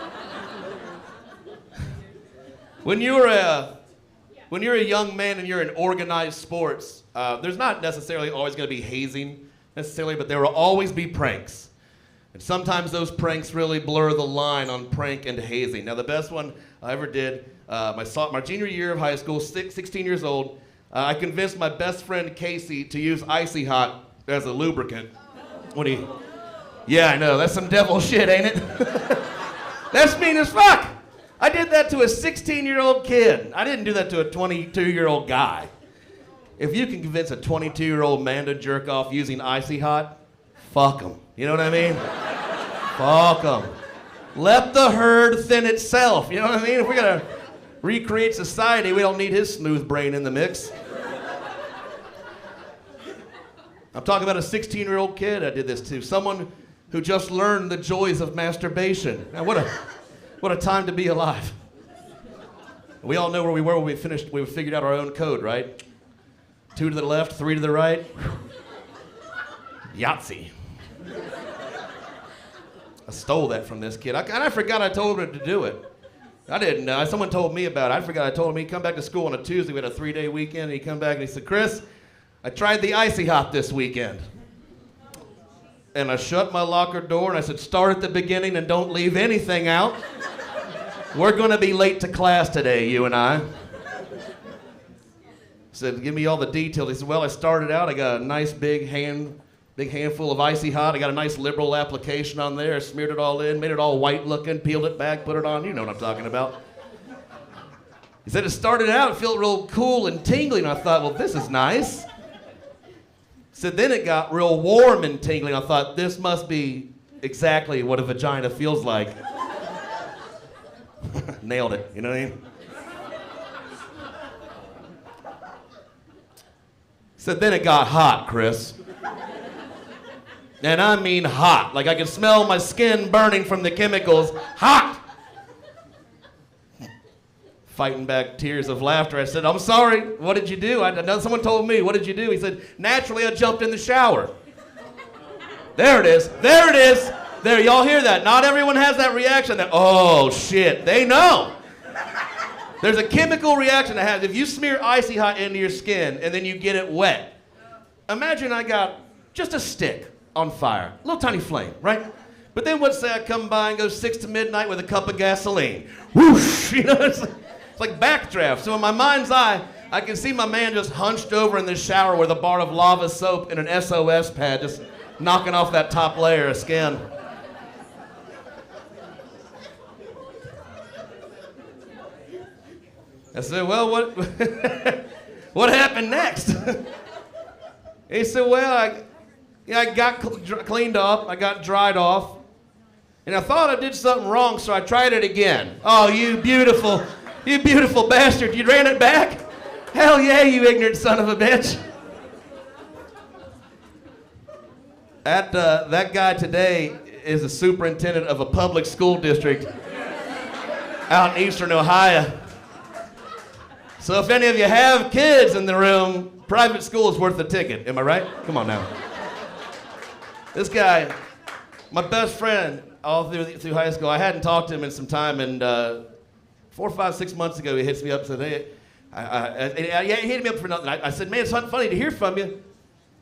When you're a young man and you're in organized sports, there's not necessarily always going to be hazing necessarily, but there will always be pranks. And sometimes those pranks really blur the line on prank and hazing. Now the best one I ever did, my junior year of high school, 16 years old, I convinced my best friend Casey to use Icy Hot as a lubricant. Yeah, I know, that's some devil shit, ain't it? That's mean as fuck. I did that to a 16-year-old kid. I didn't do that to a 22-year-old guy. If you can convince a 22-year-old man to jerk off using Icy Hot, fuck him. You know what I mean? Fuck him. Let the herd thin itself. You know what I mean? If we're gonna recreate society, we don't need his smooth brain in the mix. I'm talking about a 16-year-old kid I did this to. Someone who just learned the joys of masturbation. Now, what a time to be alive. We all know where we were when we figured out our own code, right? 2 to the left, 3 to the right. Yahtzee. I stole that from this kid. I forgot I told him to do it. I didn't know. Someone told me about it. I forgot I told him he'd come back to school on a Tuesday. We had a 3-day weekend. And he'd come back and he said, "Chris, I tried the Icy Hot this weekend." And I shut my locker door and I said, "Start at the beginning and don't leave anything out. We're going to be late to class today, you and I." I said, "Give me all the details." He said, "Well, I started out. I got a nice big handful of Icy Hot. I got a nice liberal application on there. I smeared it all in, made it all white looking, peeled it back, put it on. You know what I'm talking about." He said, "It started out, it felt real cool and tingly." And I thought, well, this is nice. He said, "Then it got real warm and tingling." I thought, this must be exactly what a vagina feels like. Nailed it, you know what I mean? He said, "Then it got hot, Chris. And I mean hot. Like I could smell my skin burning from the chemicals. Hot!" Fighting back tears of laughter, I said, "I'm sorry, what did you do?" Someone told me, "What did you do?" He said, "Naturally, I jumped in the shower." There it is. There it is. There, y'all hear that? Not everyone has that reaction that, oh shit, they know. There's a chemical reaction that happens if you smear Icy Hot into your skin and then you get it wet. Imagine I got just a stick on fire, a little tiny flame, right? But then let's say I come by and go 6 to midnight with a cup of gasoline. Whoosh, you know, it's like backdraft. So in my mind's eye, I can see my man just hunched over in the shower with a bar of lava soap and an SOS pad just knocking off that top layer of skin. I said, "Well, what happened next?" He said, "Well, I got cleaned up, I got dried off, and I thought I did something wrong, so I tried it again." "Oh, you beautiful bastard, you ran it back? Hell yeah, you ignorant son of a bitch." That guy today is a superintendent of a public school district out in eastern Ohio. So if any of you have kids in the room, private school is worth the ticket. Am I right? Come on now. This guy, my best friend all through high school, I hadn't talked to him in some time, and 4, 5, 6 months ago, he hits me up and said, hey, he hit me up for nothing. I said, man, it's funny to hear from you.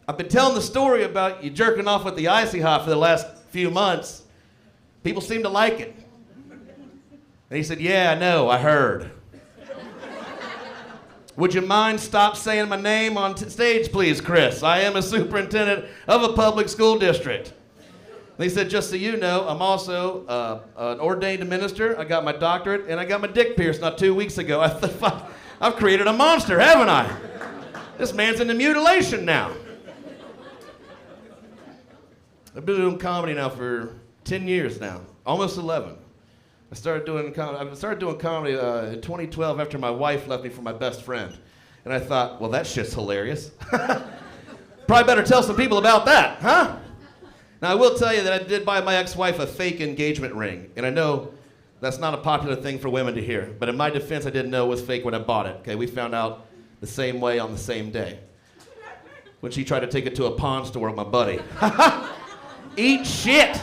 I've been telling the story about you jerking off with the icy hot for the last few months. People seem to like it. And he said, yeah, I know, I heard. Would you mind stop saying my name on stage, please, Chris? I am a superintendent of a public school district. And he said, just so you know, I'm also an ordained minister. I got my doctorate, and I got my dick pierced not 2 weeks ago. I've created a monster, haven't I? This man's into mutilation now. I've been doing comedy now for 10 years now, almost 11. I started doing comedy in 2012 after my wife left me for my best friend. And I thought, well, that shit's hilarious. Probably better tell some people about that, huh? Now, I will tell you that I did buy my ex-wife a fake engagement ring. And I know that's not a popular thing for women to hear. But in my defense, I didn't know it was fake when I bought it. Okay, we found out the same way on the same day. When she tried to take it to a pawn store with my buddy. Eat shit!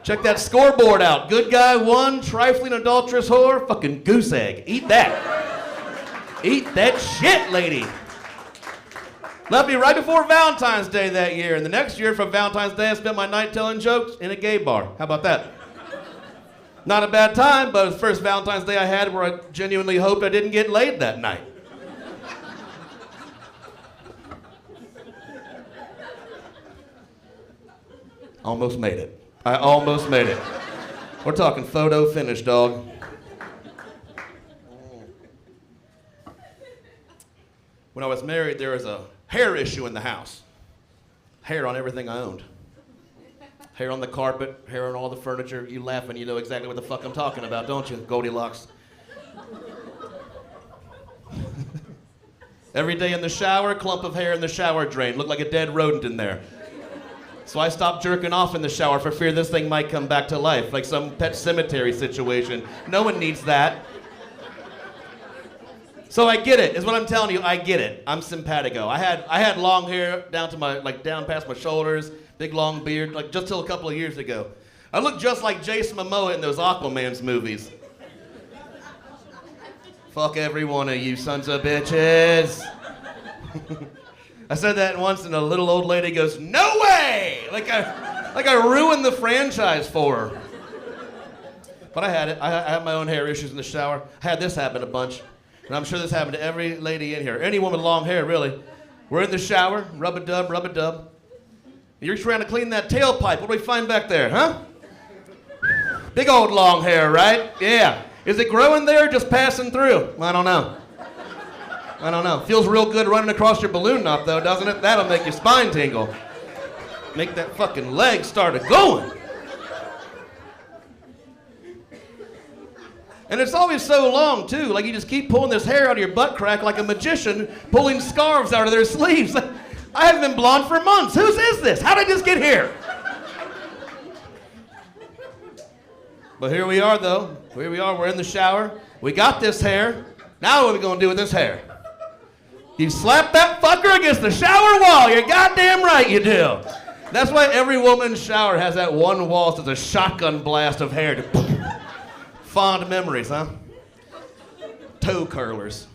Check that scoreboard out. Good guy 1, trifling adulterous whore, fucking goose egg. Eat that. Eat that shit, lady. Left me right before Valentine's Day that year. And the next year for Valentine's Day, I spent my night telling jokes in a gay bar. How about that? Not a bad time, but it was the first Valentine's Day I had where I genuinely hoped I didn't get laid that night. Almost made it. I almost made it. We're talking photo finish, dog. When I was married, there was a hair issue in the house. Hair on everything I owned. Hair on the carpet, hair on all the furniture. You laugh and you know exactly what the fuck I'm talking about, don't you, Goldilocks? Every day in the shower, clump of hair in the shower drain. Looked like a dead rodent in there. So I stopped jerking off in the shower for fear this thing might come back to life, like some Pet Cemetery situation. No one needs that. So I get it, is what I'm telling you, I get it. I'm simpatico. I had long hair down to down past my shoulders, big long beard, like just till a couple of years ago. I looked just like Jason Momoa in those Aquaman's movies. Fuck every one of you sons of bitches. I said that once, and a little old lady goes, "No way!" Like I ruined the franchise for her. But I had it. I had my own hair issues in the shower. I had this happen a bunch, and I'm sure this happened to every lady in here. Any woman with long hair, really. We're in the shower, rub-a-dub, rub-a-dub. You're trying to clean that tailpipe. What do we find back there, huh? Big old long hair, right? Yeah. Is it growing there or just passing through? I don't know. I don't know. Feels real good running across your balloon knot, though, doesn't it? That'll make your spine tingle. Make that fucking leg start a-going. And it's always so long, too. Like, you just keep pulling this hair out of your butt crack like a magician pulling scarves out of their sleeves. I haven't been blonde for months. Whose is this? How did I just get here? But here we are, though. Here we are. We're in the shower. We got this hair. Now what are we going to do with this hair? You slap that fucker against the shower wall. You're goddamn right you do. That's why every woman's shower has that one wall that's a shotgun blast of hair. Fond memories, huh? Toe curlers.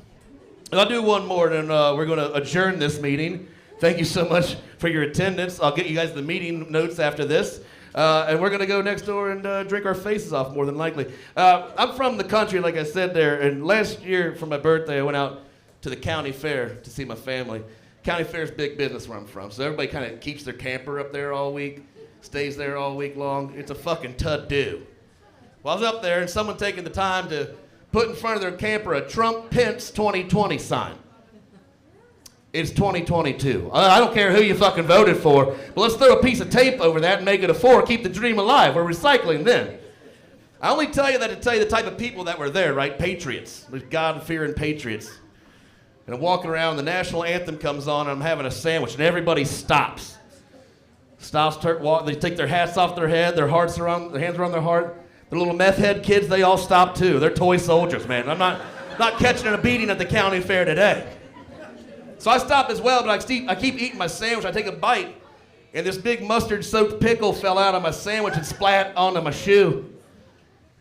I'll do one more, and we're going to adjourn this meeting. Thank you so much for your attendance. I'll get you guys the meeting notes after this. And we're going to go next door and drink our faces off, more than likely. I'm from the country, like I said there, and last year for my birthday, I went out to the county fair to see my family. County fair's big business where I'm from, so everybody kind of keeps their camper up there all week, stays there all week long. It's a fucking to-do. Well, I was up there, and someone taking the time to put in front of their camper a Trump-Pence 2020 sign. It's 2022. I don't care who you fucking voted for, but let's throw a piece of tape over that and make it a 4, keep the dream alive. We're recycling then. I only tell you that to tell you the type of people that were there, right? Patriots. God-fearing patriots. And I'm walking around, the national anthem comes on, and I'm having a sandwich, and everybody stops. They take their hats off their head, their hands are on their heart. The little meth head kids, they all stop too. They're toy soldiers, man. I'm not catching a beating at the county fair today. So I stopped as well, but I keep eating my sandwich. I take a bite, and this big mustard-soaked pickle fell out of my sandwich and splat onto my shoe.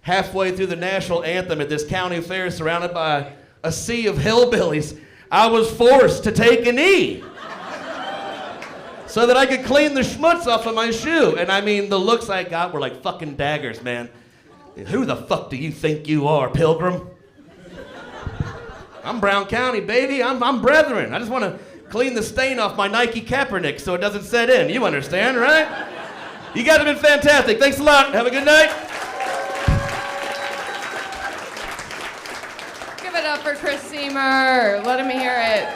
Halfway through the national anthem at this county fair, surrounded by a sea of hillbillies, I was forced to take a knee so that I could clean the schmutz off of my shoe. And I mean, the looks I got were like fucking daggers, man. Who the fuck do you think you are, Pilgrim? I'm Brown County, baby. I'm brethren. I just want to clean the stain off my Nike Kaepernick so it doesn't set in. You understand, right? You guys have been fantastic. Thanks a lot. Have a good night. Give it up for Chris Seymour. Let him hear it.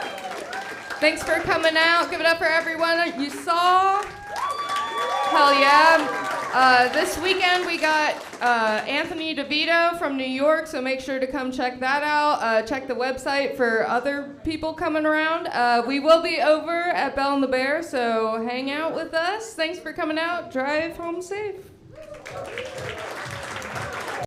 Thanks for coming out. Give it up for everyone you saw. Hell yeah. This weekend we got Anthony DeVito from New York, so make sure to come check that out. Check the website for other people coming around. We will be over at Bell and the Bear, so hang out with us. Thanks for coming out. Drive home safe.